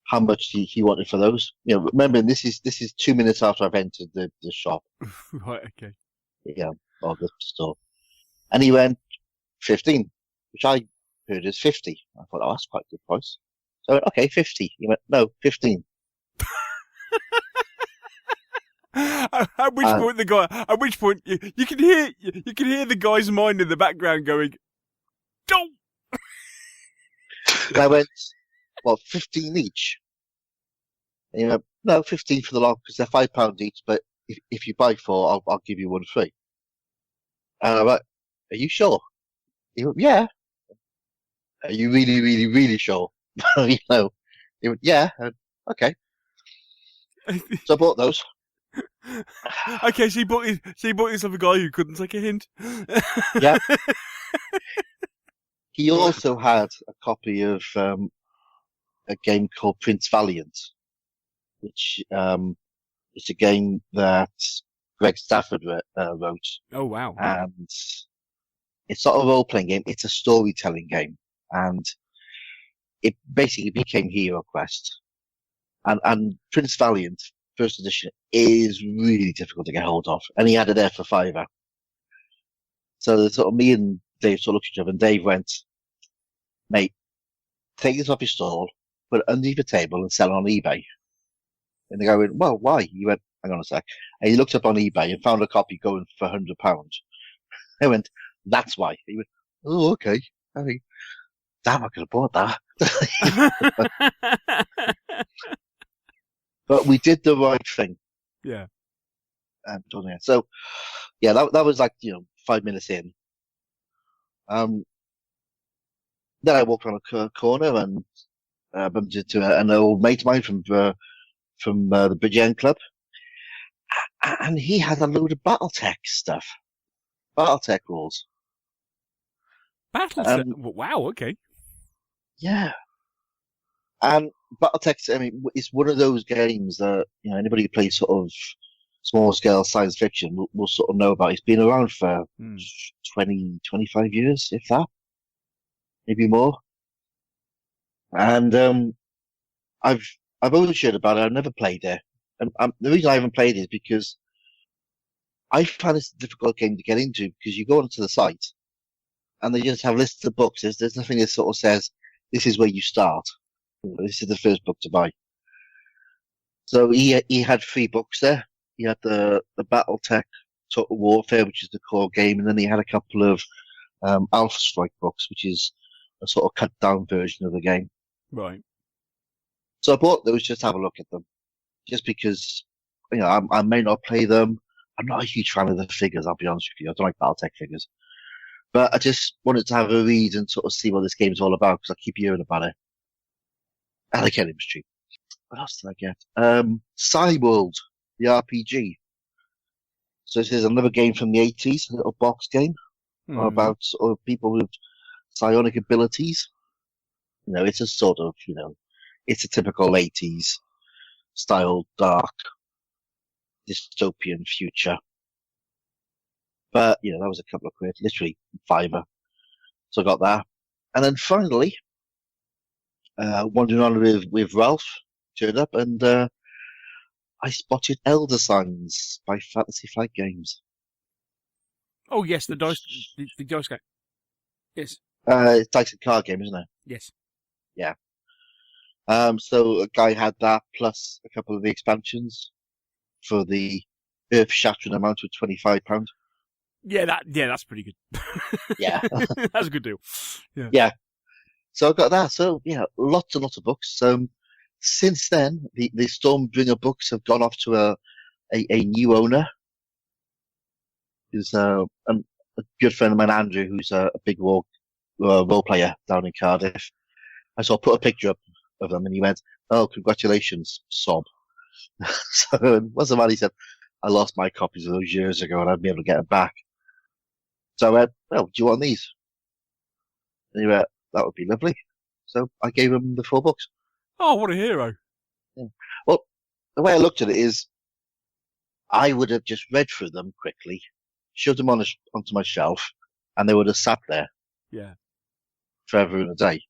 how much he wanted for those. Remember, this is 2 minutes after I've entered the shop. Right. Okay. Yeah, or the store. And he went 15, which I heard as 50. I thought, oh, that's quite a good price. So I went, okay, 50. He went, no, 15. At which point you can hear the guy's mind in the background going, "Don't." And I went, well, 15 each. And he went, no, 15 for the lot because they're £5 each. But if you buy 4, I'll give you 1 free. And I went, are you sure? He went, yeah. Are you really, really, really sure? He went, yeah. Okay. So I bought those. Okay, so he bought himself a guy who couldn't take a hint. Yeah. He also had a copy of a game called Prince Valiant, which is a game that Greg Stafford wrote. Oh wow! And it's not a role-playing game; it's a storytelling game, and it basically became Hero Quest. And Prince Valiant, 1st edition, is really difficult to get hold of, and he had it there for £5. So sort of me and Dave sort of looked at each other, and Dave went, mate, take this off your stall, put it underneath the table and sell it on eBay. And the guy went, well, why? He went, hang on a sec. And he looked up on eBay and found a copy going for £100. I went, that's why. He went, oh, okay. I mean, damn, I could have bought that. But we did the right thing. Yeah. So, yeah, that was like, 5 minutes in. Then I walked around a corner and bumped into an old mate of mine from the Bridgend Club, and he had a load of BattleTech stuff, BattleTech rules. BattleTech. Wow. Okay. Yeah. And BattleTech, I mean, it's one of those games that anybody who plays sort of small scale science fiction will sort of know about. It's been around for 20, 25 years, if that. Maybe more. And I've always heard about it. I've never played it. And the reason I haven't played it is because I find it's a difficult game to get into because you go onto the site and they just have lists of books. There's nothing that sort of says this is where you start. This is the first book to buy. So he had 3 books there. He had the BattleTech Total Warfare, which is the core game, and then he had a couple of Alpha Strike books, which is a sort of cut down version of the game. Right. So I bought those just to have a look at them, just because I may not play them. I'm not a huge fan of the figures. I'll be honest with you. I don't like BattleTech figures. But I just wanted to have a read and sort of see what this game's all about because I keep hearing about it. And again, it was cheap. What else did I get? Cyworld, the RPG. So this is another game from the 80s, a little box game about sort of people with psionic abilities. You know, it's a sort of, you know, it's a typical 80s style dark dystopian future. But, you know, that was a couple of quid, literally $5. So I got that. And then finally, wandering on with Ralph, turned up and I spotted Elder Signs by Fantasy Flight Games. Oh yes, the dice game. Yes. It's a dice and card game, isn't it? Yes. Yeah. So a guy had that plus a couple of the expansions for the earth-shattering amount of £25. Yeah, that's pretty good. Yeah. That's a good deal. Yeah. Yeah. So I got that. So yeah, lots and lots of books. Since then, the Stormbringer books have gone off to a new owner. Who's a good friend of mine, Andrew, who's a big role player down in Cardiff. I saw put a picture up of them, and he went, "Oh, congratulations, sob." So what's the man? He said, "I lost my copies of those years ago, and I'd be able to get them back." So I went, "Well, do you want these?" And he went, "That would be lovely." So I gave him the 4 books. Oh, what a hero! Yeah. Well, the way I looked at it is, I would have just read through them quickly, shoved them onto my shelf, and they would have sat there. Yeah. Forever and a day.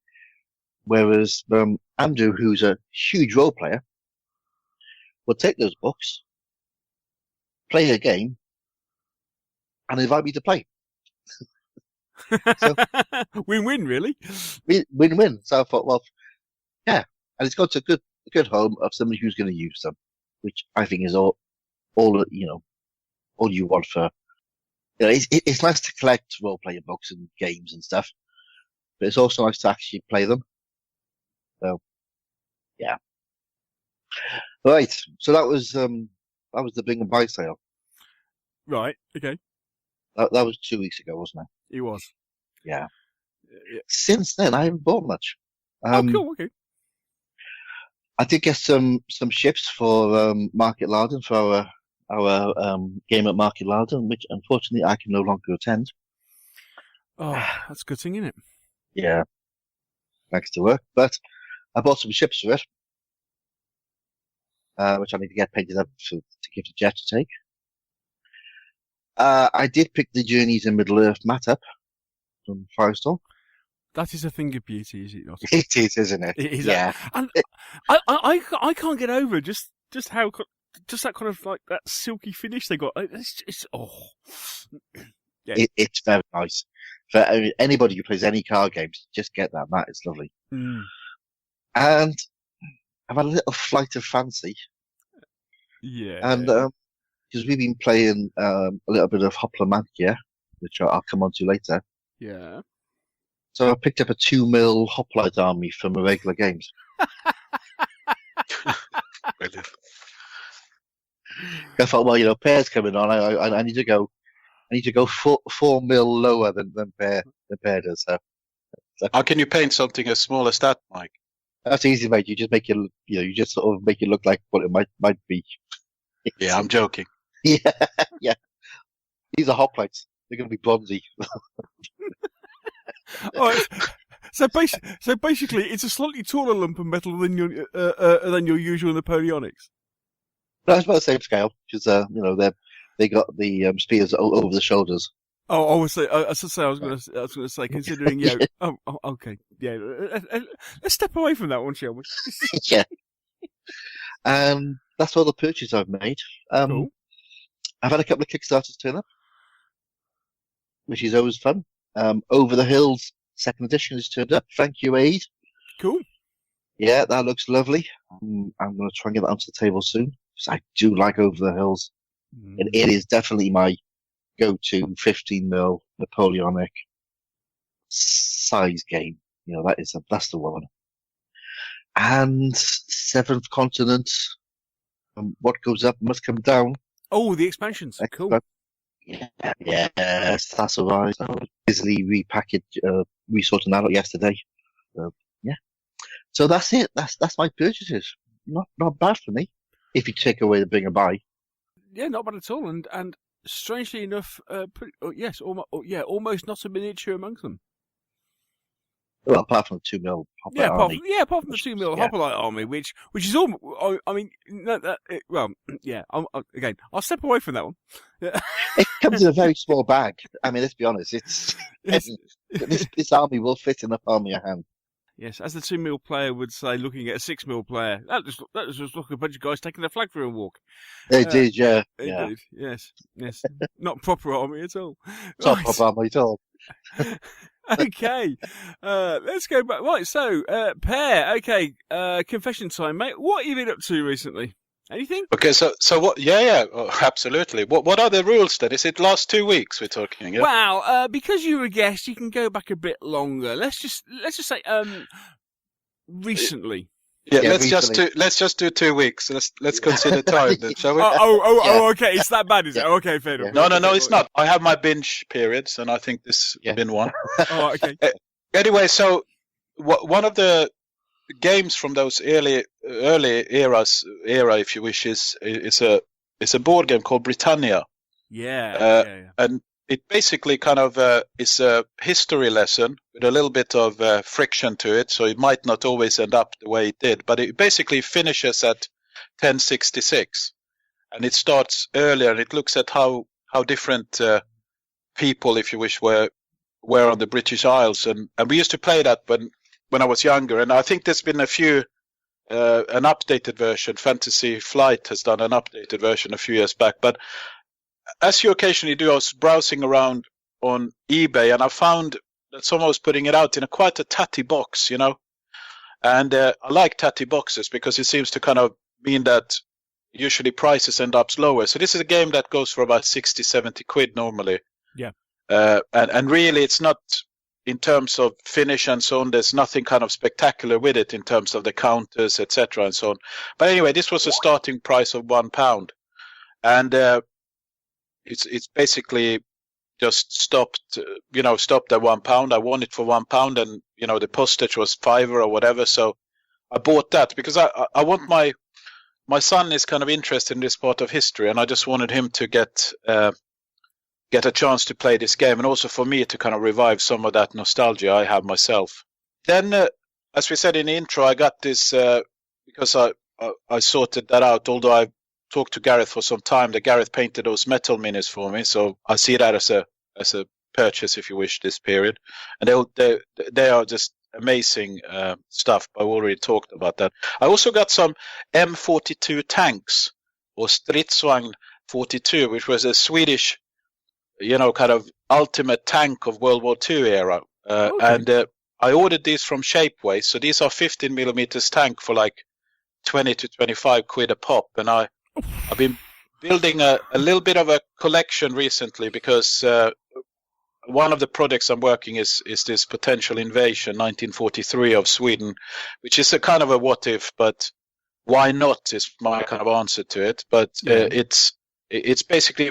Whereas Andrew, who's a huge role player, would take those books, play a game, and invite me to play. So, win-win, really. Win-win. So I thought, well, yeah, and it's got to a good home of somebody who's going to use them, which I think is all you want for. You know, it's nice to collect role-playing books and games and stuff, but it's also nice to actually play them. So, yeah. Right. So that was the Bing and Buy sale. Right. Okay. That was 2 weeks ago, wasn't it? It was. Yeah. Yeah. Since then, I haven't bought much. Oh, cool. Okay. I did get some ships for Market Larden for our game at Market Larden, which unfortunately I can no longer attend. Oh, that's a good thing, isn't it? Yeah. Thanks to work, but I bought some ships for it, which I need to get painted up to give to Jet to take. I did pick the Journeys in Middle Earth mat up from Firestone. That is a thing of beauty, is it not? It is, isn't it? It is. Yeah. And I can't get over just how just that kind of like that silky finish they got. It's yeah. It's very nice. For anybody who plays any card games, just get that mat. It's lovely. Mm. And I've had a little flight of fancy. Yeah. And because we've been playing a little bit of Hoplomachia, which I'll come on to later. Yeah. So I picked up a 2 mil hoplite army from the regular games. Brilliant. I thought, well, you know, Pear's coming on. I need to go. I need to go 4 mil lower than Pear does. So How can you paint something as small as that, Mike? that's easy, mate. You just you just sort of make it look like what it might be. Yeah, I'm joking. Yeah, yeah. These are hoplites. They're going to be bronzy. Oh, so basically, it's a slightly taller lump of metal than your usual Napoleonics. No, it's about the same scale. Because you know, they got the spears over the shoulders. Oh, I was going to say, considering, yeah. Oh, okay, yeah. Let's step away from that one, shall we? Yeah. That's all the purchase I've made. Cool. I've had a couple of Kickstarters turn up, which is always fun. Over the Hills second edition has turned up. Thank you, Aid. Cool. Yeah, that looks lovely. I'm going to try and get that onto the table soon because I do like Over the Hills. And it is definitely my go-to 15 mil Napoleonic size game. You know, that's the one. And Seventh Continent. What goes up must come down. Oh, the expansions. Cool. Yes, that's all right. I busily resorting that out yesterday. Yeah. So that's it. That's my purchases. Not bad for me. If you take away the bring and buy. Yeah, not bad at all. And strangely enough, almost not a miniature amongst them. Well, apart from the 2mm Yeah, Army. apart from the 2mm Hoplite Army, which is all. I mean, again, I'll step away from that one. It comes in a very small bag. I mean, let's be honest. It's this army will fit in the palm of your hand. Yes, as the 2mm player would say, looking at a 6mm player, that was just like a bunch of guys taking their flag for a walk. They did, yeah. Indeed, yes. Not proper army at all. Not proper army at all. Okay, let's go back. Right, so, Per, okay, confession time, mate. What have you been up to recently? Anything? Okay, so what? Yeah, absolutely. What are the rules then? Is it last 2 weeks we're talking? Yeah? Well, because you were a guest, you can go back a bit longer. Let's just say, recently. Yeah, let's just do 2 weeks. Let's consider time then, shall we? Okay. It's that bad, is it? Okay, fair enough. No, it's not. I have my binge periods, and I think this has been one. Oh, okay. Anyway, so one of the games from those early era, if you wish, is a board game called Britannia. Yeah. And it basically kind of is a history lesson with a little bit of friction to it, so it might not always end up the way it did, but it basically finishes at 1066, and it starts earlier, and it looks at how different people, if you wish, were on the British Isles, and we used to play that when I was younger, and I think there's been a few an updated version. Fantasy Flight has done an updated version a few years back, but as you occasionally do, I was browsing around on eBay, and I found that someone was putting it out in quite a tatty box, you know. And I like tatty boxes because it seems to kind of mean that usually prices end up lower. So this is a game that goes for about 60, 70 quid normally. Yeah. And really, it's not, in terms of finish and so on, there's nothing kind of spectacular with it in terms of the counters, etc. and so on. But anyway, this was a starting price of £1. And it's basically just stopped at £1. I won it for £1, and the postage was £5 or whatever. So I bought that because I want my son is kind of interested in this part of history, and I just wanted him to get a chance to play this game, and also for me to kind of revive some of that nostalgia I have myself. Then, as we said in the intro, I got this because I sorted that out. Although I talked to Gareth for some time, that Gareth painted those metal minis for me, so I see that as a purchase, if you wish, this period. And they are just amazing stuff. I've already talked about that. I also got some M42 tanks, or Stridsvagn 42, which was a Swedish, kind of ultimate tank of World War II era. And I ordered these from Shapeways. So these are 15 millimeters tank for like 20 to 25 quid a pop. And I've been building a little bit of a collection recently because one of the projects I'm working is this potential invasion 1943 of Sweden, which is a kind of a what if, but why not is my kind of answer to it. But it's basically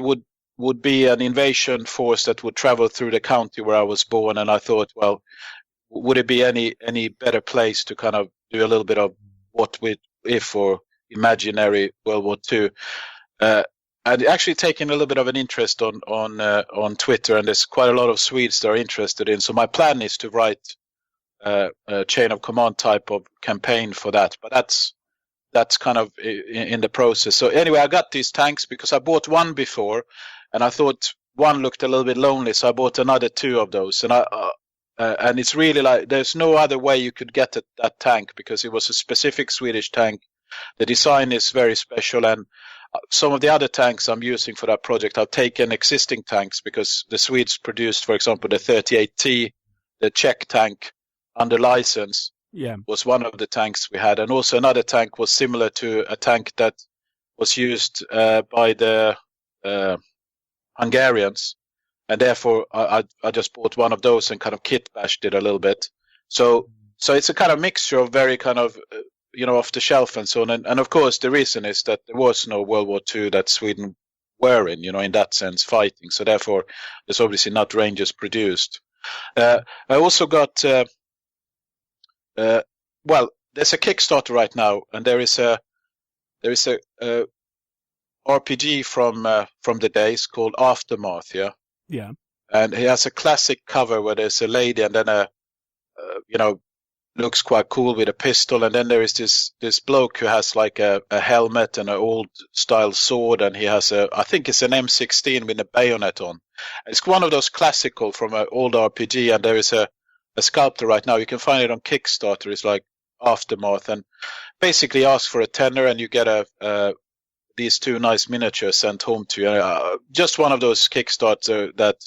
would be an invasion force that would travel through the county where I was born, and I thought, well, would it be any better place to kind of do a little bit of what if or imaginary World War II? I'd actually taken a little bit of an interest on Twitter, and there's quite a lot of Swedes that are interested in. So my plan is to write a chain of command type of campaign for that, but that's kind of in the process. So anyway, I got these tanks because I bought one before, and I thought one looked a little bit lonely, so I bought another 2 of those. And and it's really like there's no other way you could get that tank because it was a specific Swedish tank. The design is very special, and some of the other tanks I'm using for that project, I've taken existing tanks because the Swedes produced, for example, the 38T, the Czech tank under license. Yeah. Was one of the tanks we had, and also another tank was similar to a tank that was used by the Hungarians, and therefore I just bought one of those and kind of kit bashed it a little bit. So it's a kind of mixture of very kind of off the shelf and so on. And of course the reason is that there was no World War II that Sweden were in, in that sense, fighting. So therefore, there's obviously not Rangers produced. I also got, well, there's a Kickstarter right now, and there is a RPG from the days called Aftermath, yeah. Yeah. And he has a classic cover where there's a lady and then looks quite cool with a pistol, and then there is this bloke who has like a helmet and an old style sword, and he has I think it's an M16 with a bayonet on. It's one of those classical from an old RPG, and there is a sculptor right now. You can find it on Kickstarter. It's like Aftermath, and basically ask for a tenner and you get these 2 nice miniatures sent home to you. Just one of those Kickstarter that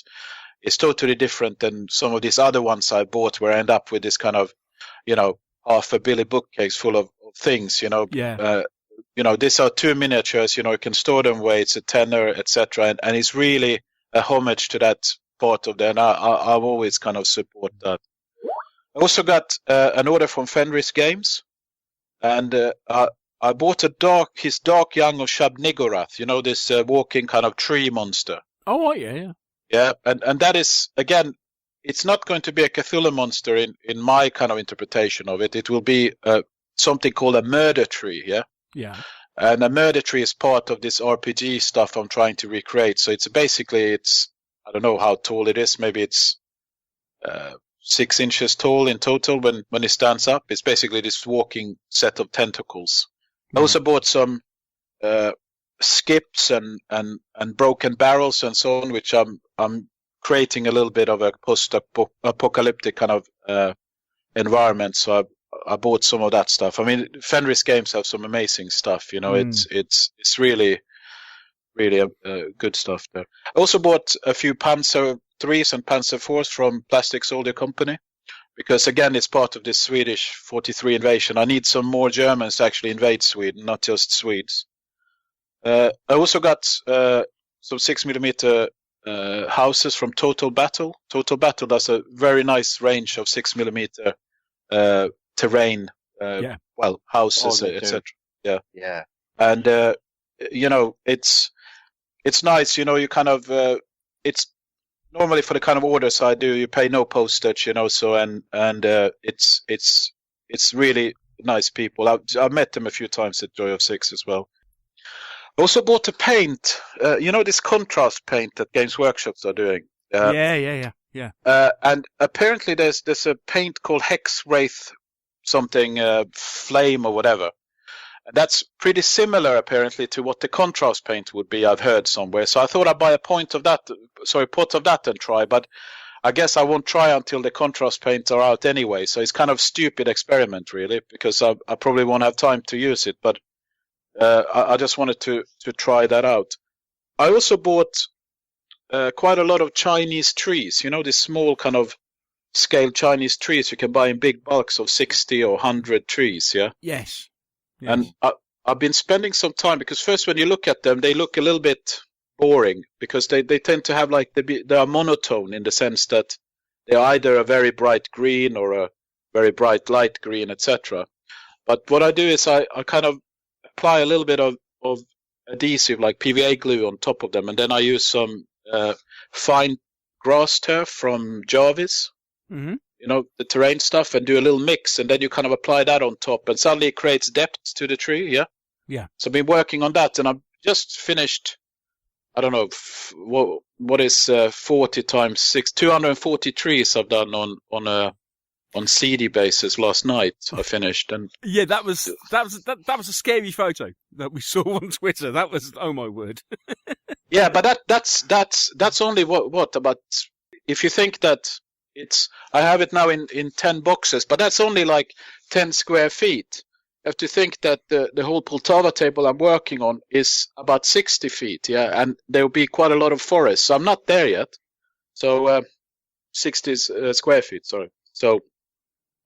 is totally different than some of these other ones I bought, where I end up with this kind of half a Billy bookcase full of things, Yeah. These are 2 miniatures, you can store them away, it's a tenner, etc. And it's really a homage to that part of that. And I've always kind of support that. I also got an order from Fenris Games, and I bought his Dark Young of Shub-Niggurath, this walking kind of tree monster. Oh, yeah. Yeah, and that is, again, it's not going to be a Cthulhu monster in my kind of interpretation of it. It will be something called a murder tree, yeah? Yeah. And a murder tree is part of this RPG stuff I'm trying to recreate. So it's I don't know how tall it is. Maybe it's 6 inches tall in total when it stands up. It's basically this walking set of tentacles. I also bought some skips and broken barrels and so on, which I'm creating a little bit of a post-apocalyptic kind of environment. So I bought some of that stuff. I mean, Fenris Games have some amazing stuff. It's really, really good stuff there. I also bought a few Panzer 3s and Panzer 4s from Plastic Soldier Company, because again, it's part of this Swedish 43 invasion. I need some more Germans to actually invade Sweden, not just Swedes. I also got some 6mm houses from Total Battle. Total Battle does a very nice range of 6mm terrain, houses, etc. Yeah. And it's nice. You kind of it's normally for the kind of orders I do, you pay no postage. So and it's really nice people. I've met them a few times at Joy of Six as well. I also bought a paint, this contrast paint that Games Workshops are doing. Yeah. And apparently there's a paint called Hex Wraith something, Flame or whatever. And that's pretty similar apparently to what the contrast paint would be, I've heard somewhere. So I thought I'd buy a pot of that and try, but I guess I won't try until the contrast paints are out anyway. So it's kind of stupid experiment really, because I probably won't have time to use it, but I just wanted to try that out. I also bought quite a lot of Chinese trees, these small kind of scale Chinese trees you can buy in big bulks of 60 or 100 trees, yeah? Yes. And I've been spending some time, because first when you look at them, they look a little bit boring, because they tend to have they are monotone in the sense that they're either a very bright green or a very bright light green, etc. But what I do is I kind of apply a little bit of adhesive, like PVA glue, on top of them, and then I use some fine grass turf from Jarvis, the terrain stuff, and do a little mix, and then you kind of apply that on top, and suddenly it creates depth to the tree, yeah? Yeah. So I've been working on that, and I've just finished, I don't know, what is 40 times 6, 240 trees I've done on CD basis last night. I finished, and yeah, that was a scary photo that we saw on Twitter. That was, oh my word. Yeah, but that's only what about, if you think that I have it now in 10 boxes, but that's only like 10 square feet. You have to think that the whole Poltava table I'm working on is about 60 feet, yeah, and there will be quite a lot of forest. So I'm not there yet. So 60 square feet, sorry. So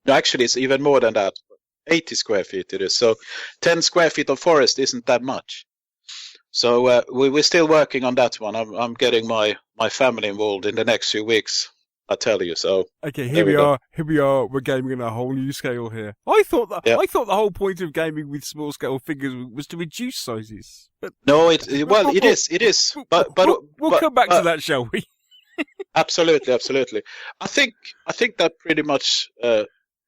no, actually it's even more than that. 80 square feet it is. So 10 square feet of forest isn't that much. So we're still working on that one. I'm getting my family involved in the next few weeks. I tell you. So Okay, there here we we go. are. Here we are. We're gaming on a whole new scale here. I thought Yeah. the whole point of gaming with small scale figures was to reduce sizes. But No, it is. But we'll come back to that, shall we? absolutely. I think that pretty much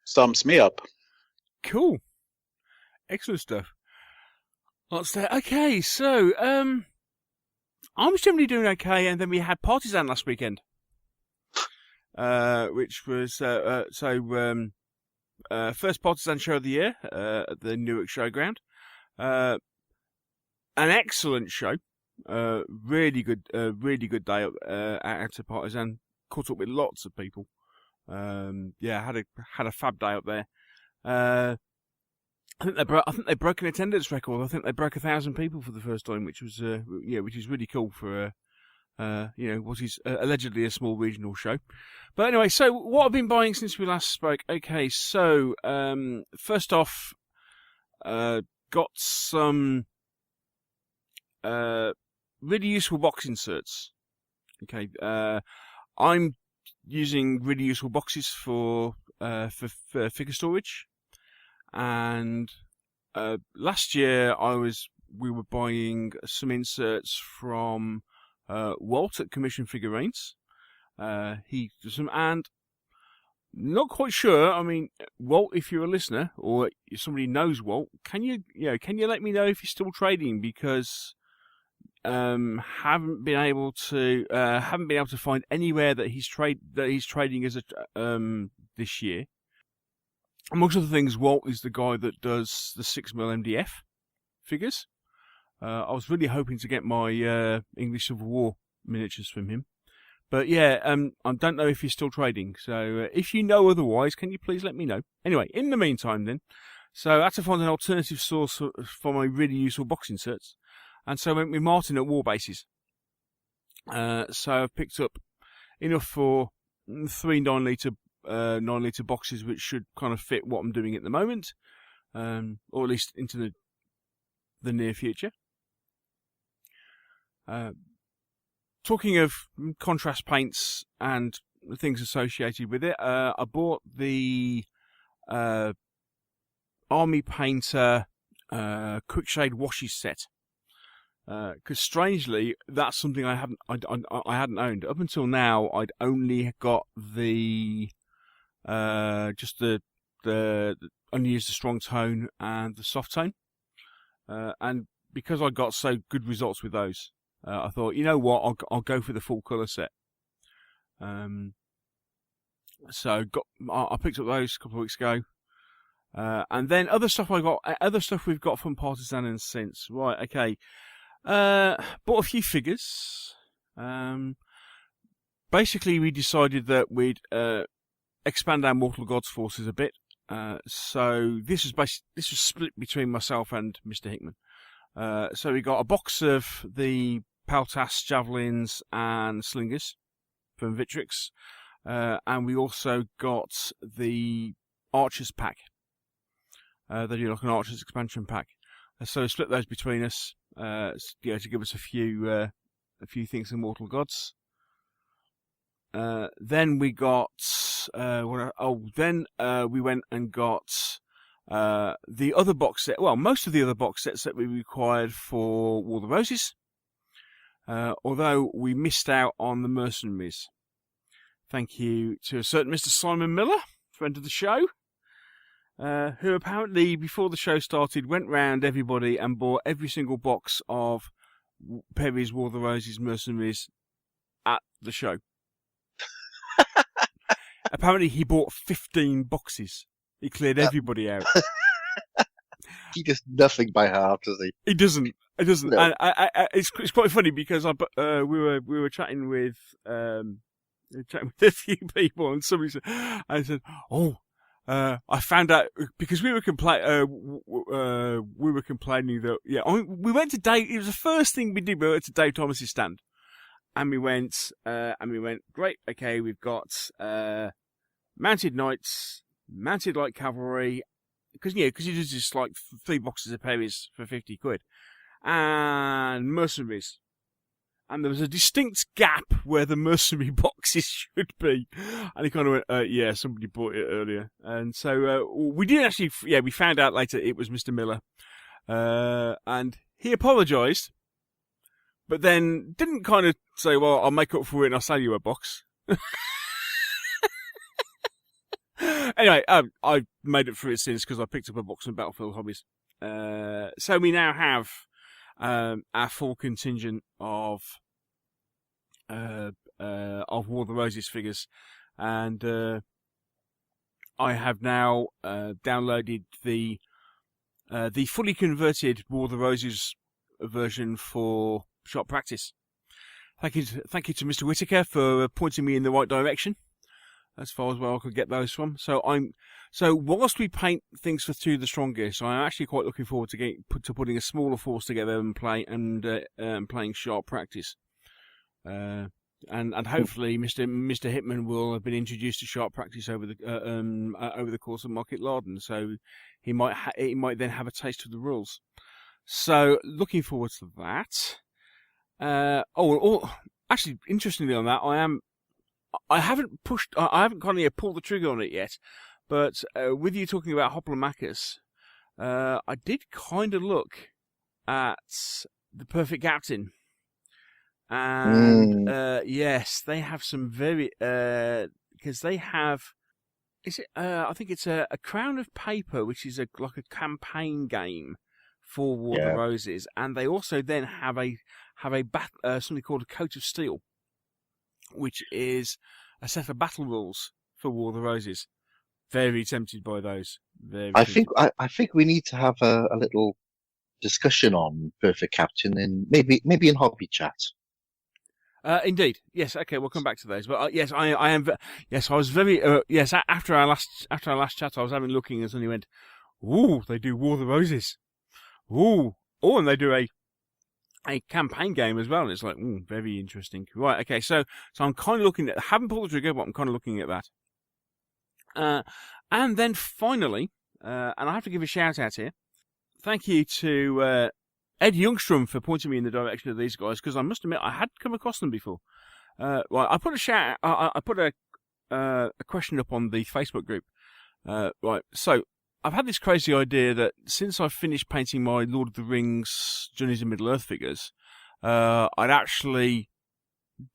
sums me up. Cool. Excellent stuff. Lots there. Okay, so I was generally doing okay, and then we had Partisan last weekend, which was first Partisan show of the year at the Newark Showground. An excellent show. Really good day out to Partisan. Caught up with lots of people. Had a fab day up there. I think they broke an attendance record. I think they broke 1,000 people for the first time, which was which is really cool for what is allegedly a small regional show. But anyway, so what I've been buying since we last spoke. Okay, so first off, got some really useful box inserts. Okay, I'm using really useful boxes for figure storage. And last year we were buying some inserts from Walt at Commission Figurines. He does them, and not quite sure. I mean, Walt, if you're a listener or if somebody knows Walt, can you let me know if he's still trading? Because haven't been able to find anywhere that he's trading as a this year. Amongst other things, Walt is the guy that does the 6mm MDF figures. I was really hoping to get my English Civil War miniatures from him. But yeah, I don't know if he's still trading. So if you know otherwise, can you please let me know? Anyway, in the meantime then, so I had to find an alternative source for my really useful box inserts. And so I went with Martin at War Bases. So I've picked up enough for 3 9-litre boxes, which should kind of fit what I'm doing at the moment, or at least into the near future. Talking of contrast paints and the things associated with it, I bought the Army Painter Quick Shade Washes set. Because strangely, that's something I hadn't owned up until now. I'd only got the only used the strong tone and the soft tone, and because I got so good results with those, I thought, you know what, I'll go for the full colour set. So I picked up those a couple of weeks ago, and then other stuff we've got from Partisan and since. Right, okay. Bought a few figures. Basically, we decided that we'd expand our Mortal Gods forces a bit. So this was split between myself and Mr. Hickman. So we got a box of the Peltas javelins and slingers from Vitrix, and we also got the Archers pack. They do like an Archers expansion pack. So we split those between us. To give us a few things in Mortal Gods. Then we got we went and got the other box set. Well, most of the other box sets that we required for War of the Roses. Although we missed out on the Mercenaries. Thank you to a certain Mr. Simon Miller, friend of the show, who apparently, before the show started, went round everybody and bought every single box of Perry's War of the Roses Mercenaries at the show. Apparently, he bought 15 boxes. He cleared everybody out. He does nothing by half, does he? He doesn't. It doesn't. No. And it's quite funny because we were chatting with a few people, and somebody said, I found out because we were complaining that we went to Dave. It was the first thing we did. We went to Dave Thomas's stand, and we went great. Okay, we've got mounted knights, mounted light cavalry, because he does just like 3 boxes of Perry's for £50, and mercenaries. and there was a distinct gap where the mercenary boxes should be. And he kind of went, yeah, somebody bought it earlier. And so we did actually, we found out later it was Mr. Miller. And he apologised, but then didn't kind of say, well, I'll make up for it and I'll sell you a box. Anyway, I made it for it since because I picked up a box from Battlefield Hobbies. So we now have our full contingent of War of the Roses figures, and I have now downloaded the fully converted War of the Roses version for shop practice. Thank you to Mr. Whitaker for pointing me in the right direction as far as where I could get those from. So whilst we paint things for Two of the Strongest, I'm actually quite looking forward to putting a smaller force together and playing sharp practice. And hopefully Mr. Hitman will have been introduced to sharp practice over the course of Market Larden, so he might then have a taste of the rules. So looking forward to that. Actually, interestingly on that, I haven't kind of pulled the trigger on it yet, but with you talking about Hoplomachus, I did kind of look at the Perfect Captain, and yes, they have some very because they have. Is it? I think it's a Crown of Paper, which is like a campaign game for War of the Roses, and they also then have something called a Coat of Steel, which is a set of battle rules for War of the Roses. Very tempted by those. I think we need to have a little discussion on Perfect Captain, and maybe in hobby chat. Indeed, yes. Okay, we'll come back to those. But yes, I am. Yes, I was very. Yes, after our last chat, I was having looking, and suddenly went, "Ooh, they do War of the Roses. Ooh, and they do a campaign game as well." And it's like, very interesting. Right, okay. So I'm kind of looking at. I haven't pulled the trigger, but I'm kind of looking at that. And then finally, and I have to give a shout out here. Thank you to Ed Youngstrom for pointing me in the direction of these guys, because I must admit I had come across them before. Right, I put a question up on the Facebook group. Right, so I've had this crazy idea that since I've finished painting my Lord of the Rings Journeys in Middle-earth figures, I'd actually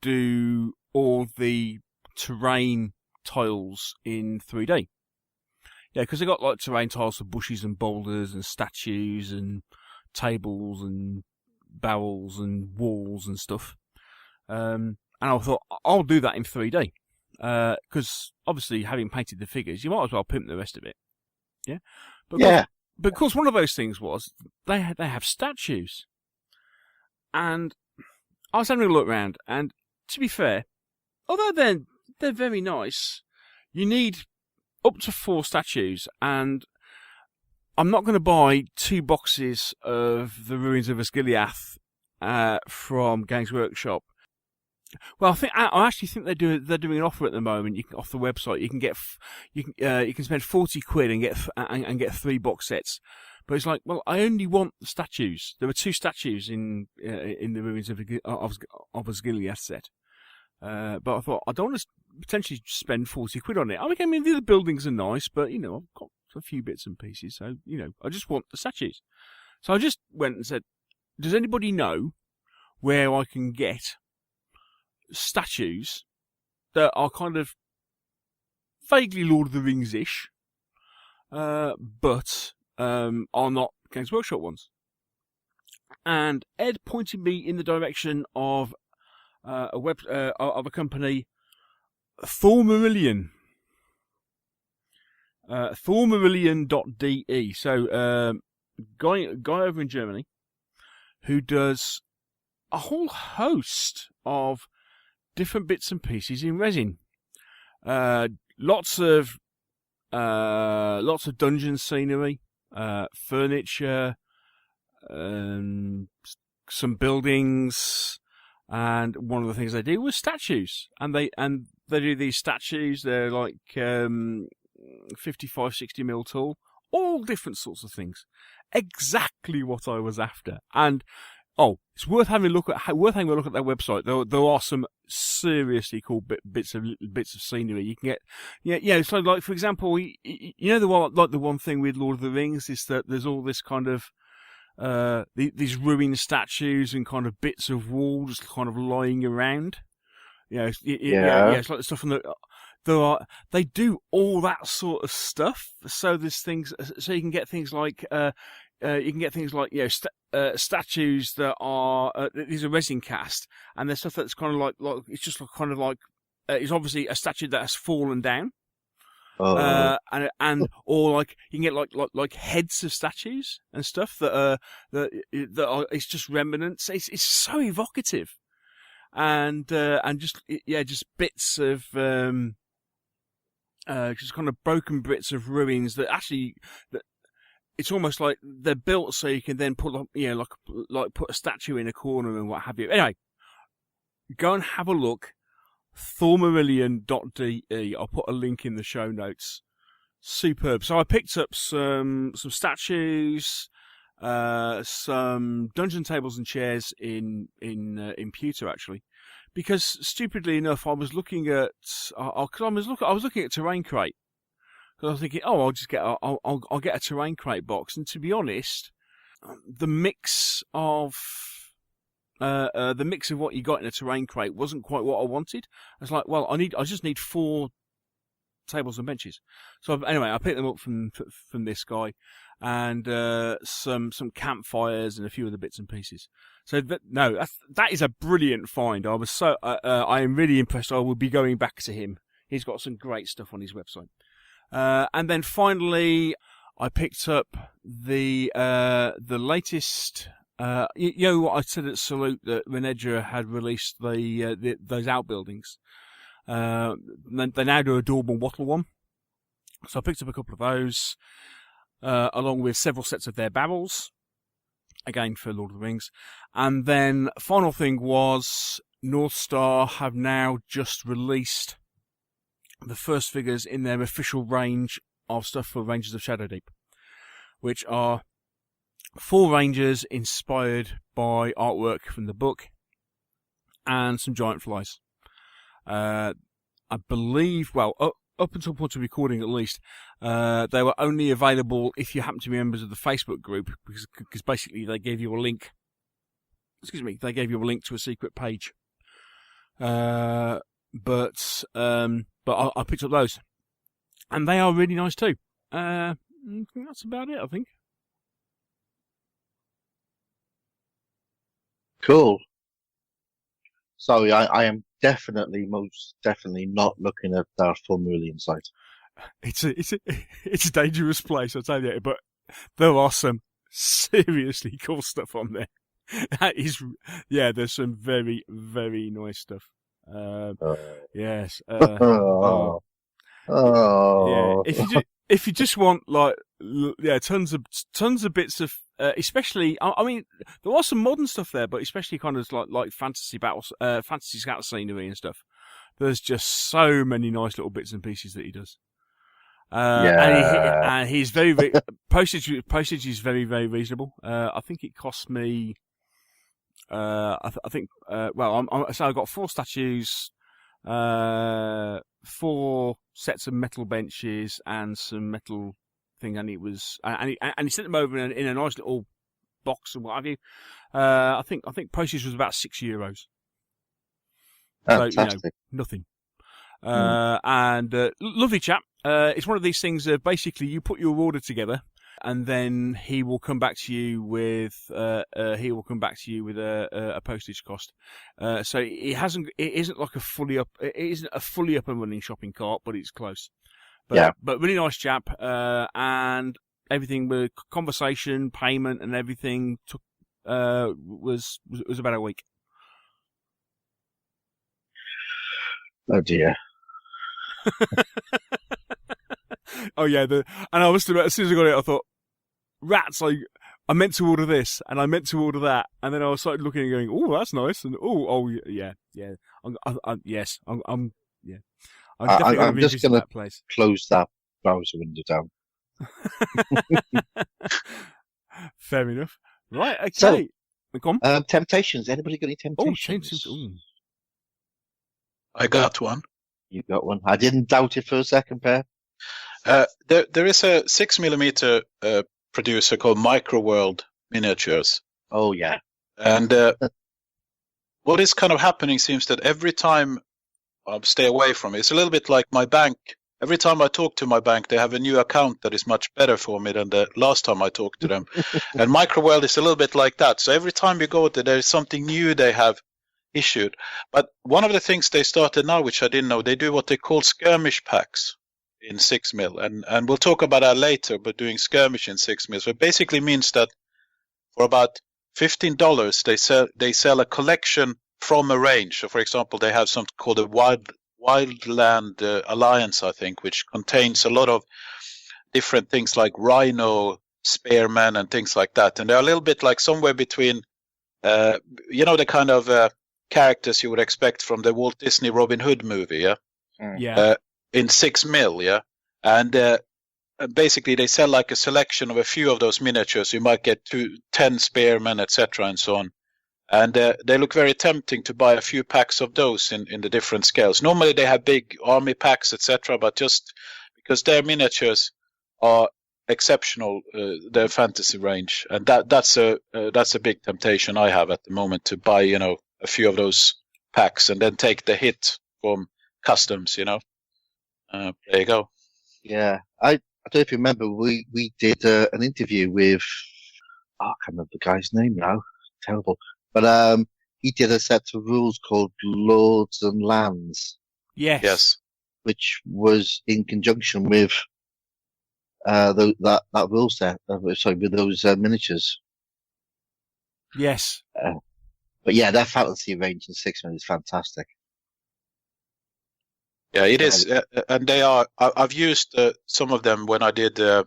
do all the terrain tiles in 3D. Yeah, because they got like terrain tiles for bushes and boulders and statues and tables and barrels and walls and stuff. And I thought, I'll do that in 3D. Because obviously, having painted the figures, you might as well pimp the rest of it. Yeah? But of course, one of those things was, they have statues. And I was having a look around, and to be fair, although they're very nice, you need up to 4 statues, and I'm not going to buy 2 boxes of the Ruins of Osgiliath from Games Workshop. Well, I actually think they're doing an offer at the moment. Off the website, you can spend 40 quid and get 3 box sets. But it's like, well, I only want the statues. There were 2 statues in the Ruins of Osgiliath set. But I thought I don't want to potentially spend 40 quid on it. I mean, the other buildings are nice, but I've got a few bits and pieces, so I just want the statues. So I just went and said, does anybody know where I can get statues that are kind of vaguely Lord of the Rings-ish, but are not Games Workshop ones? And Ed pointed me in the direction of of a company, Thormarillion. Thormarillion.de. So, guy over in Germany who does a whole host of different bits and pieces in resin. Lots of dungeon scenery, furniture, some buildings, and one of the things they do was statues. And they do these statues. They're like 55, 60 mil tall, all different sorts of things. Exactly what I was after. And it's worth having a look at their website. There are some seriously cool bits of scenery you can get. Yeah. So, like for example, the one thing with Lord of the Rings is that there's all this kind of these ruined statues and kind of bits of wall just kind of lying around. It's like the stuff from they do all that sort of stuff. So there's things. So you can get things like statues that are these are resin cast, and there's stuff that's kind of like it's just kind of like it's obviously a statue that has fallen down. And or like you can get like heads of statues and stuff that are it's just remnants. It's so evocative, and just bits of just kind of broken bits of ruins that actually it's almost like they're built so you can then put like put a statue in a corner and what have you. Anyway, go and have a look. Thormarillion.de. I'll put a link in the show notes. Superb. So I picked up some statues, some dungeon tables and chairs in Pewter actually, because stupidly enough I was looking at Terrain Crate. Because I was thinking, I'll just get I'll get a Terrain Crate box, and to be honest, the mix of what you got in a Terrain Crate wasn't quite what I wanted. I was like, well, I just need 4 tables and benches. So anyway, I picked them up from this guy, and some campfires and a few other bits and pieces. So that is a brilliant find. I am really impressed. I will be going back to him. He's got some great stuff on his website. And then finally, I picked up the latest. What I said at Salute that Renedra had released those outbuildings. They now do a Dorban Wattle one. So I picked up a couple of those, along with several sets of their barrels, again for Lord of the Rings. And then final thing was North Star have now just released the first figures in their official range of stuff for Rangers of Shadowdeep, which are 4 Rangers inspired by artwork from the book and some giant flies. I believe, up until point of recording at least, they were only available if you happen to be members of the Facebook group, because basically they gave you a link. They gave you a link to a secret page. But I picked up those, and they are really nice too. That's about it, I think. Cool. Sorry, I am most definitely not looking at that Thormarillion site. It's a dangerous place, I'll tell you, but there are some seriously cool stuff on there. There's some very, very nice stuff. Yes. Oh. Yeah. If you just want tons of bits of, especially, I mean, there are some modern stuff there, but especially kind of like fantasy battles, fantasy scout scenery and stuff. There's just so many nice little bits and pieces that he does. And he's very postage is very, very reasonable. I think it cost me. I got 4 statues, 4 sets of metal benches, and some metal thing, and it was, and he sent them over in a nice little box and what have you. I think postage was about €6. Fantastic. So, nothing. And lovely chap. It's one of these things. Basically, you put your order together, and then he will come back to you with a postage cost. So it isn't a fully up and running shopping cart, but it's close. But really nice chap, and everything with conversation, payment, and everything took was about a week. Oh dear. Oh yeah, and I was as soon as I got it, I thought, rats! I meant to order this, and I meant to order that, and then I started looking and going, "Oh, that's nice," and yeah. I'm just going that place. Close that browser window down. Fair enough. Right. Okay. So, Come. Temptations. Anybody got any Oh, temptations? I got one. You got one. I didn't doubt it for a second, Per. There is a 6mm producer called Microworld Miniatures. Oh, yeah. And what is kind of happening seems that every time I stay away from it, it's a little bit like my bank. Every time I talk to my bank, they have a new account that is much better for me than the last time I talked to them. And Microworld is a little bit like that. So every time you go there is something new they have issued. But one of the things they started now, which I didn't know, they do what they call skirmish packs in 6mm. And we'll talk about that later, but doing skirmish in 6mm. So it basically means that for about $15, they sell a collection from a range. So, for example, they have something called a Wildland Alliance, I think, which contains a lot of different things like rhino, spearmen, and things like that. And they're a little bit like somewhere between, the kind of characters you would expect from the Walt Disney Robin Hood movie, yeah? Yeah. In 6mm, yeah? And basically they sell like a selection of a few of those miniatures. You might get 10 spearmen, etc., and so on. And they look very tempting to buy a few packs of those in the different scales. Normally they have big army packs, etc., but just because their miniatures are exceptional, their fantasy range, and that's a big temptation I have at the moment, to buy a few of those packs and then take the hit from customs. There you go. Yeah, I don't know if you remember, we did an interview with, I can't remember the guy's name now. Terrible. But he did a set of rules called Lords and Lands. Yes. Which was in conjunction with that rule set. With those miniatures. Yes. But yeah, their fantasy range in 6mm is fantastic. Yeah, it is, and they are. I've used some of them when I did a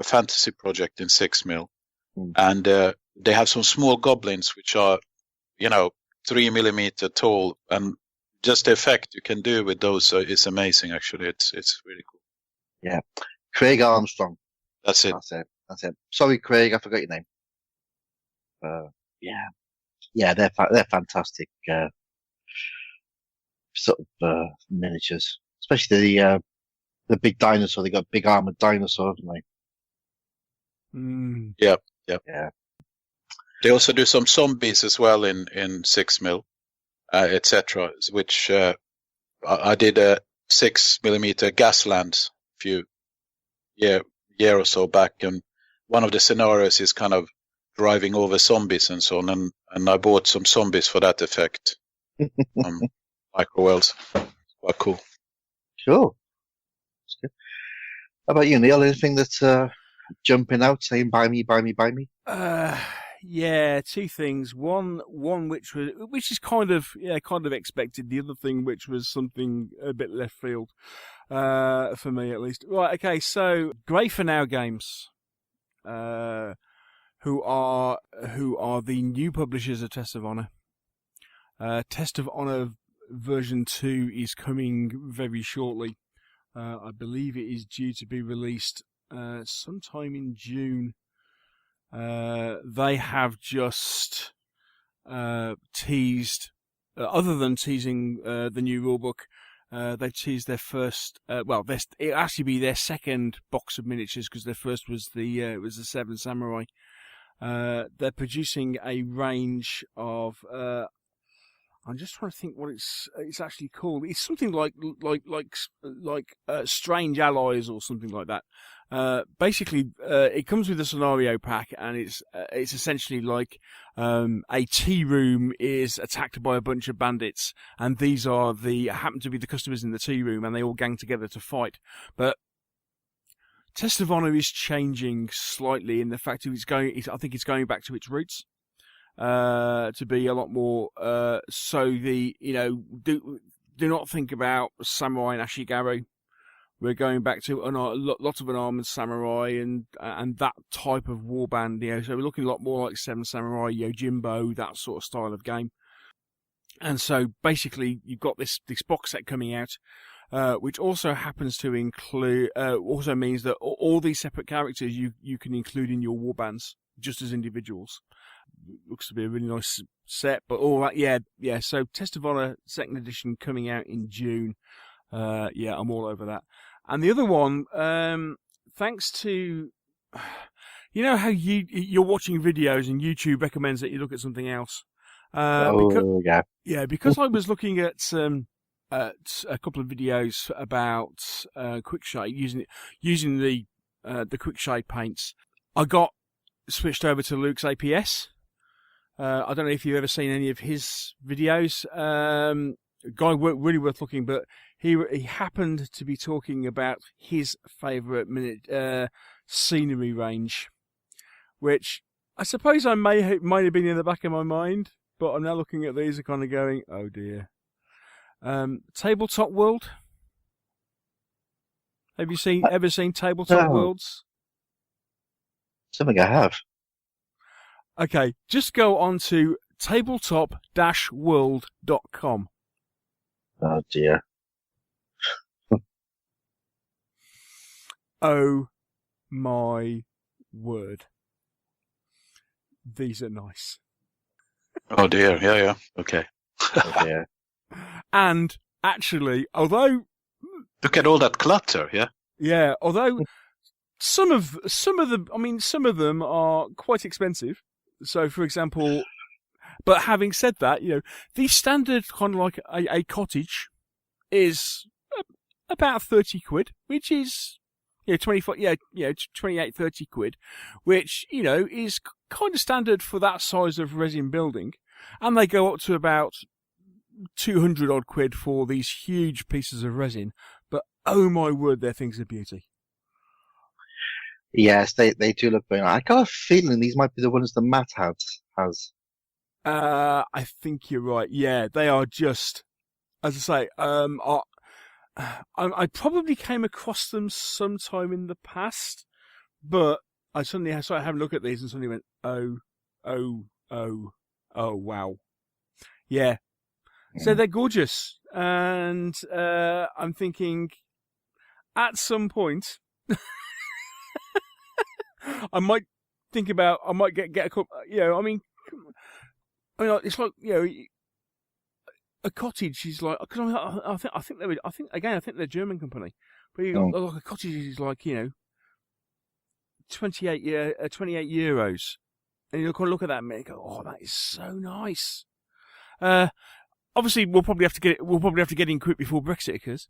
fantasy project in 6mm, and they have some small goblins which are, 3mm tall, and just the effect you can do with those is amazing. Actually, it's really cool. Yeah, Craig Armstrong. That's it. That's it. Sorry, Craig, I forgot your name. Yeah, they're fantastic. Sort of miniatures, especially the big dinosaur. They got big armored dinosaur, haven't they? Yeah. They also do some zombies as well in 6mm, etc. Which I did a 6mm Gaslands a few year or so back, and one of the scenarios is kind of driving over zombies and so on, and I bought some zombies for that effect. Microworlds. Quite cool. Sure. That's good. How about you, Neil? Anything that's jumping out saying buy me? Yeah, two things. One which is kind of expected. The other thing which was something a bit left field, for me at least. Right, okay, so Grey for Now Games, who are the new publishers of Test of Honor. Test of Honor version 2 is coming very shortly. I believe it is due to be released sometime in June. They have just teased, other than teasing the new rulebook, they teased their first. It'll actually be their second box of miniatures, because their first was the Seven Samurai. They're producing a range of. I'm just trying to think what it's actually called. It's something like Strange Allies or something like that. Basically, it comes with a scenario pack, and it's essentially like a tea room is attacked by a bunch of bandits, and these happen to be the customers in the tea room, and they all gang together to fight. But Test of Honor is changing slightly in the fact that I think it's going back to its roots. To be a lot more, do not think about samurai and ashigaru. We're going back to lots of unarmored samurai and that type of warband. So we're looking a lot more like Seven Samurai, Yojimbo, that sort of style of game. And so basically, you've got this box set coming out, which also happens to include, also means that all these separate characters you can include in your warbands just as individuals. Looks to be a really nice set, but all that, yeah. So Test of Honor 2nd edition coming out in June. Yeah, I'm all over that. And the other one, thanks to, you know how you're watching videos and YouTube recommends that you look at something else. Because I was looking at a couple of videos about quick shade using the quick shade paints. I got switched over to Luke's APS. I don't know if you've ever seen any of his videos. Guy really worth looking, but he happened to be talking about his favourite scenery range, which I suppose I might have been in the back of my mind, but I'm now looking at these and kind of going, oh dear. Tabletop World. Have you ever seen Tabletop Worlds? Something I have. Okay, just go on to tabletop-world.com. Oh dear. Oh my word. These are nice. Oh dear, yeah, okay. Oh dear. And actually, although look at all that clutter, yeah. Yeah, although some of them are quite expensive. So, for example, but having said that, the standard kind of like a cottage is about 30 quid, which is 28, 30 quid, which is kind of standard for that size of resin building, and they go up to about 200 odd quid for these huge pieces of resin. But oh my word, their things are beauty. Yes, they do look very nice. I got a feeling these might be the ones that Matt has. I think you're right. Yeah, they are just, as I say, I probably came across them sometime in the past, but I suddenly started having a look at these and suddenly went, oh, wow. Yeah. So they're gorgeous. And I'm thinking, at some point, I might get a couple, it's like, a cottage is like, because I think they're a German company, but like a cottage is like 28 euros, and you look at that and you go, oh, that is so nice. Obviously, we'll probably have to get in quick before Brexit occurs.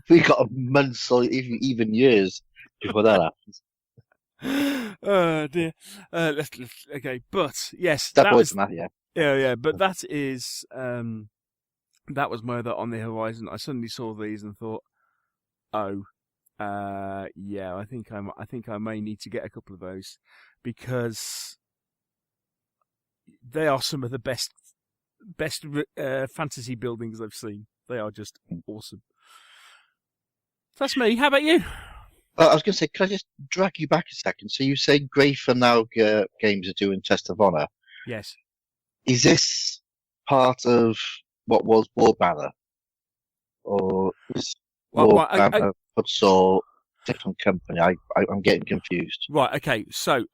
We got months or even years before that happens. Oh dear. Okay, but yes, that was Matt, yeah. Yeah, but that is that was my other on the horizon. I suddenly saw these and thought, yeah, I think I may need to get a couple of those, because they are some of the best fantasy buildings I've seen. They are just awesome. That's me. How about you? I was going to say, can I just drag you back a second? So you say Confessional Games are doing Test of Honor. Yes. Is this part of what was Warbanner? Or is Warbanner Futsal different company? I'm getting confused. Right, okay. So,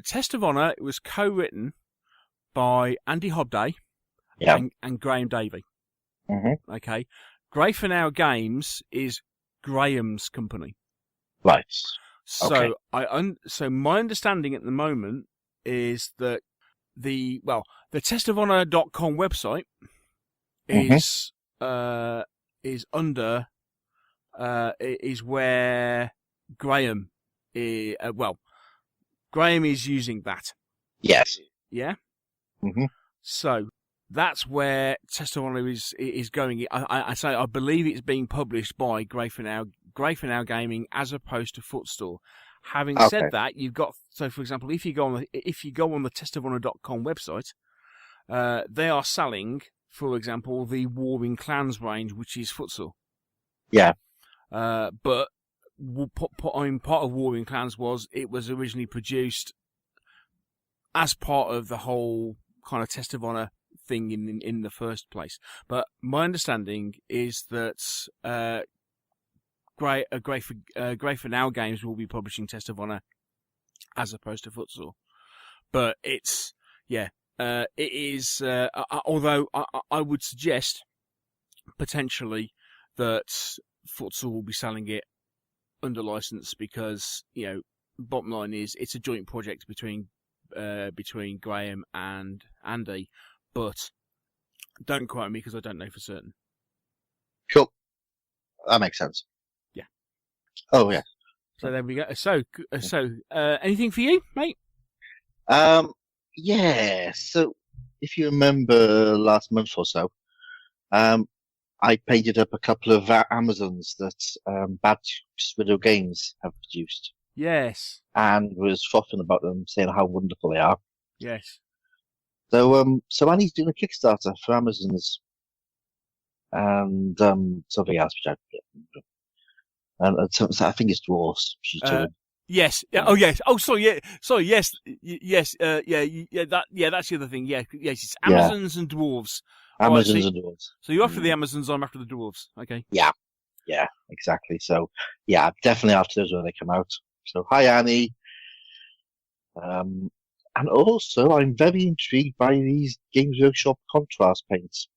Test of Honor, it was co-written by Andy Hobday and Graham Davey. Mm-hmm. Okay. Confessional Games is Graham's company. Right. So so my understanding at the moment is that the testofhonor.com website is under is where Graham is, Graham is using that. Yes. Yeah. Mm-hmm. So that's where Test of Honor is going. I believe it's being published by Confessional Gaming as opposed to Footstore. Having said that, you've got, so for example, if you go on the testofhonor.com website, they are selling, for example, the Warring Clans range, which is Futsal. Yeah. But part of Warring Clans was originally produced as part of the whole kind of Test of Honor thing in the first place. But my understanding is that Confessional Games will be publishing Test of Honor as opposed to Futsal. But it's it is. Although I would suggest potentially that Futsal will be selling it under license because bottom line is it's a joint project between Graham and Andy, but don't quote me because I don't know for certain. Cool. That makes sense. Yeah. Oh, yeah. So there we go. So anything for you, mate? Yeah. So if you remember last month or so, I painted up a couple of Amazons that Bad Widow Games have produced. Yes. And was frothing about them, saying how wonderful they are. Yes. So Annie's doing a Kickstarter for Amazons and something else, which and I think it's dwarves she's doing. Yes. Oh, yes. Oh, sorry. Yeah. Sorry. Yes. Yes. Yeah. That's the other thing. Yeah. Yes. It's Amazons and dwarves. Amazons and dwarves. So you're after the Amazons. I'm after the dwarves. Okay. Yeah. Yeah. Exactly. So yeah, definitely after those when they come out. So hi Annie. And also I'm very intrigued by these Games Workshop contrast paints.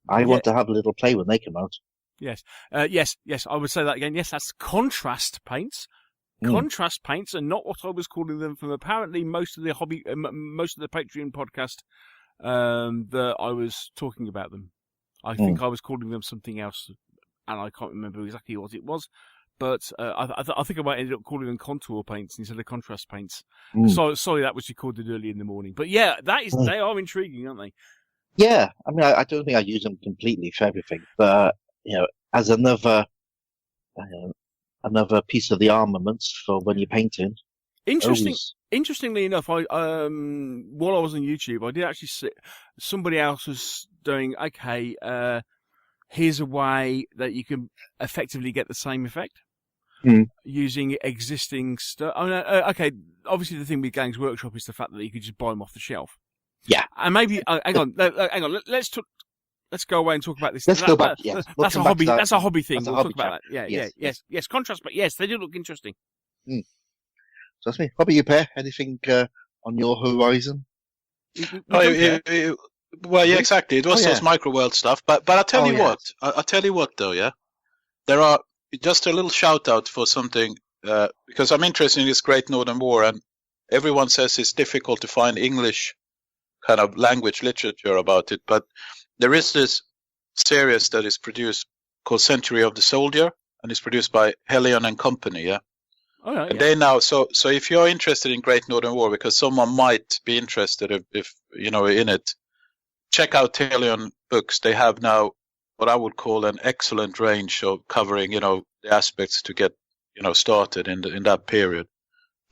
I want to have a little play when they come out. Yes. Yes. I would say that again. Yes, that's contrast paints. Contrast paints are not what I was calling them from apparently most of the Patreon podcast that I was talking about them. I think I was calling them something else, and I can't remember exactly what it was. But I think I might end up calling them contour paints instead of contrast paints. So sorry, that was recorded early in the morning. But yeah, they are intriguing, aren't they? Yeah, I mean, I don't think I use them completely for everything, but as another piece of the armaments for when you're painting. Interestingly enough, while I was on YouTube, I did actually see somebody else was doing. Okay, here's a way that you can effectively get the same effect using existing stuff. Oh no, okay. Obviously, the thing with Games Workshop is the fact that you could just buy them off the shelf. Yeah, and maybe hang on. Let's go away and talk about this. Let's go back. Yes, that's a hobby. That's a hobby thing. We'll talk about that. Yeah, yes. Contrast, but yes, they do look interesting. So that's me. What about you, Per? Anything on your horizon? Well, yeah, exactly. It was those microworld stuff. But I'll tell you what. I'll tell you what, though. Yeah, there are just a little shout out for something because I'm interested in this Great Northern War, and everyone says it's difficult to find English kind of language literature about it, but there is this series that is produced called Century of the Soldier, and it's produced by Hellion and Company, yeah? Oh, yeah. And they now, so if you're interested in Great Northern War, because someone might be interested if in it, check out Hellion books. They have now what I would call an excellent range of covering, the aspects to get, started in that period.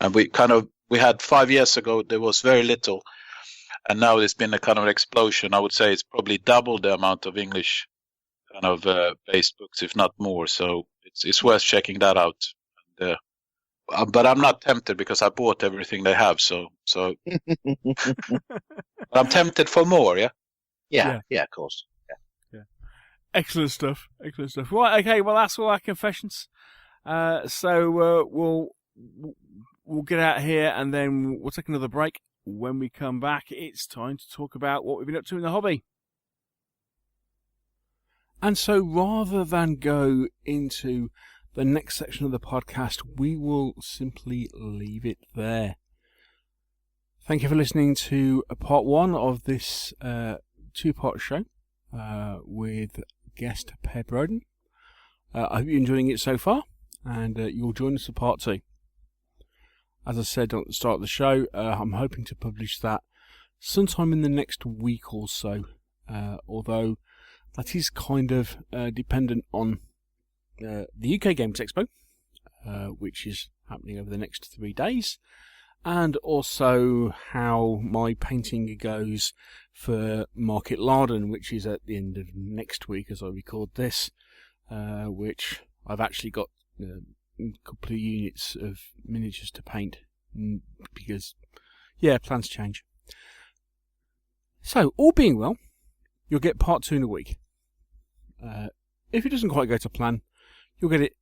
And we had 5 years ago, there was very little. And now there's been a kind of explosion. I would say it's probably double the amount of English kind of based books, if not more. So it's worth checking that out. And, but I'm not tempted because I bought everything they have. So I'm tempted for more. Yeah. Yeah. Of course. Yeah. Excellent stuff. Right. Okay. Well, that's all our confessions. So we'll get out here and then we'll take another break. When we come back, it's time to talk about what we've been up to in the hobby. And so rather than go into the next section of the podcast, we will simply leave it there. Thank you for listening to part one of this two-part show with guest Per Broden. I hope you're enjoying it so far, and you'll join us for part two. As I said at the start of the show, I'm hoping to publish that sometime in the next week or so, although that is kind of dependent on the UK Games Expo, which is happening over the next 3 days, and also how my painting goes for Market Larden, which is at the end of next week as I record this, which I've actually got a couple of units of miniatures to paint because, plans change. So, all being well, you'll get part two in a week. If it doesn't quite go to plan, you'll get it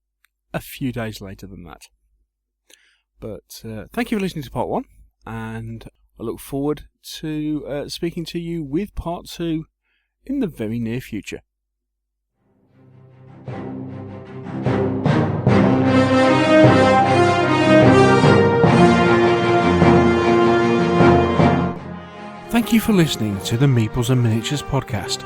a few days later than that. But thank you for listening to part one, and I look forward to speaking to you with part 2 in the very near future. Thank you for listening to the Meeples and Miniatures podcast.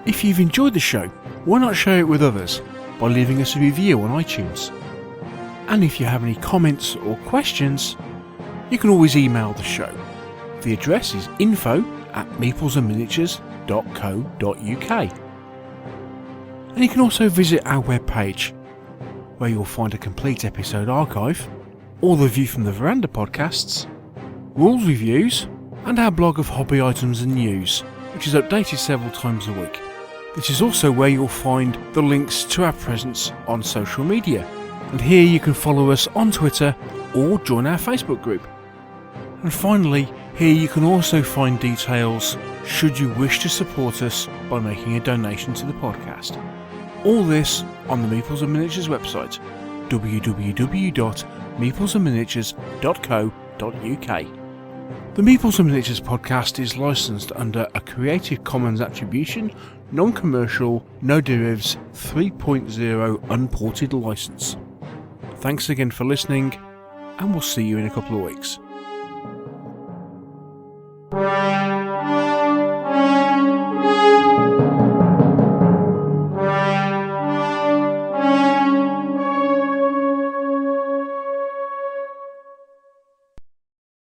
If you've enjoyed the show, why not share it with others by leaving us a review on iTunes? And if you have any comments or questions, you can always email the show. The address is info@meeplesandminiatures.co.uk. And you can also visit our webpage, where you'll find a complete episode archive, all the View from the Veranda podcasts, rules reviews, and our blog of hobby items and news, which is updated several times a week. This is also where you'll find the links to our presence on social media, and here you can follow us on Twitter or join our Facebook group. And finally, here you can also find details should you wish to support us by making a donation to the podcast. All this on the Meeples and Miniatures website, www.meeplesandminiatures.co.uk. The Meeples and Miniatures podcast is licensed under a Creative Commons Attribution, Non-Commercial, No Derivatives 3.0 Unported license. Thanks again for listening, and we'll see you in a couple of weeks.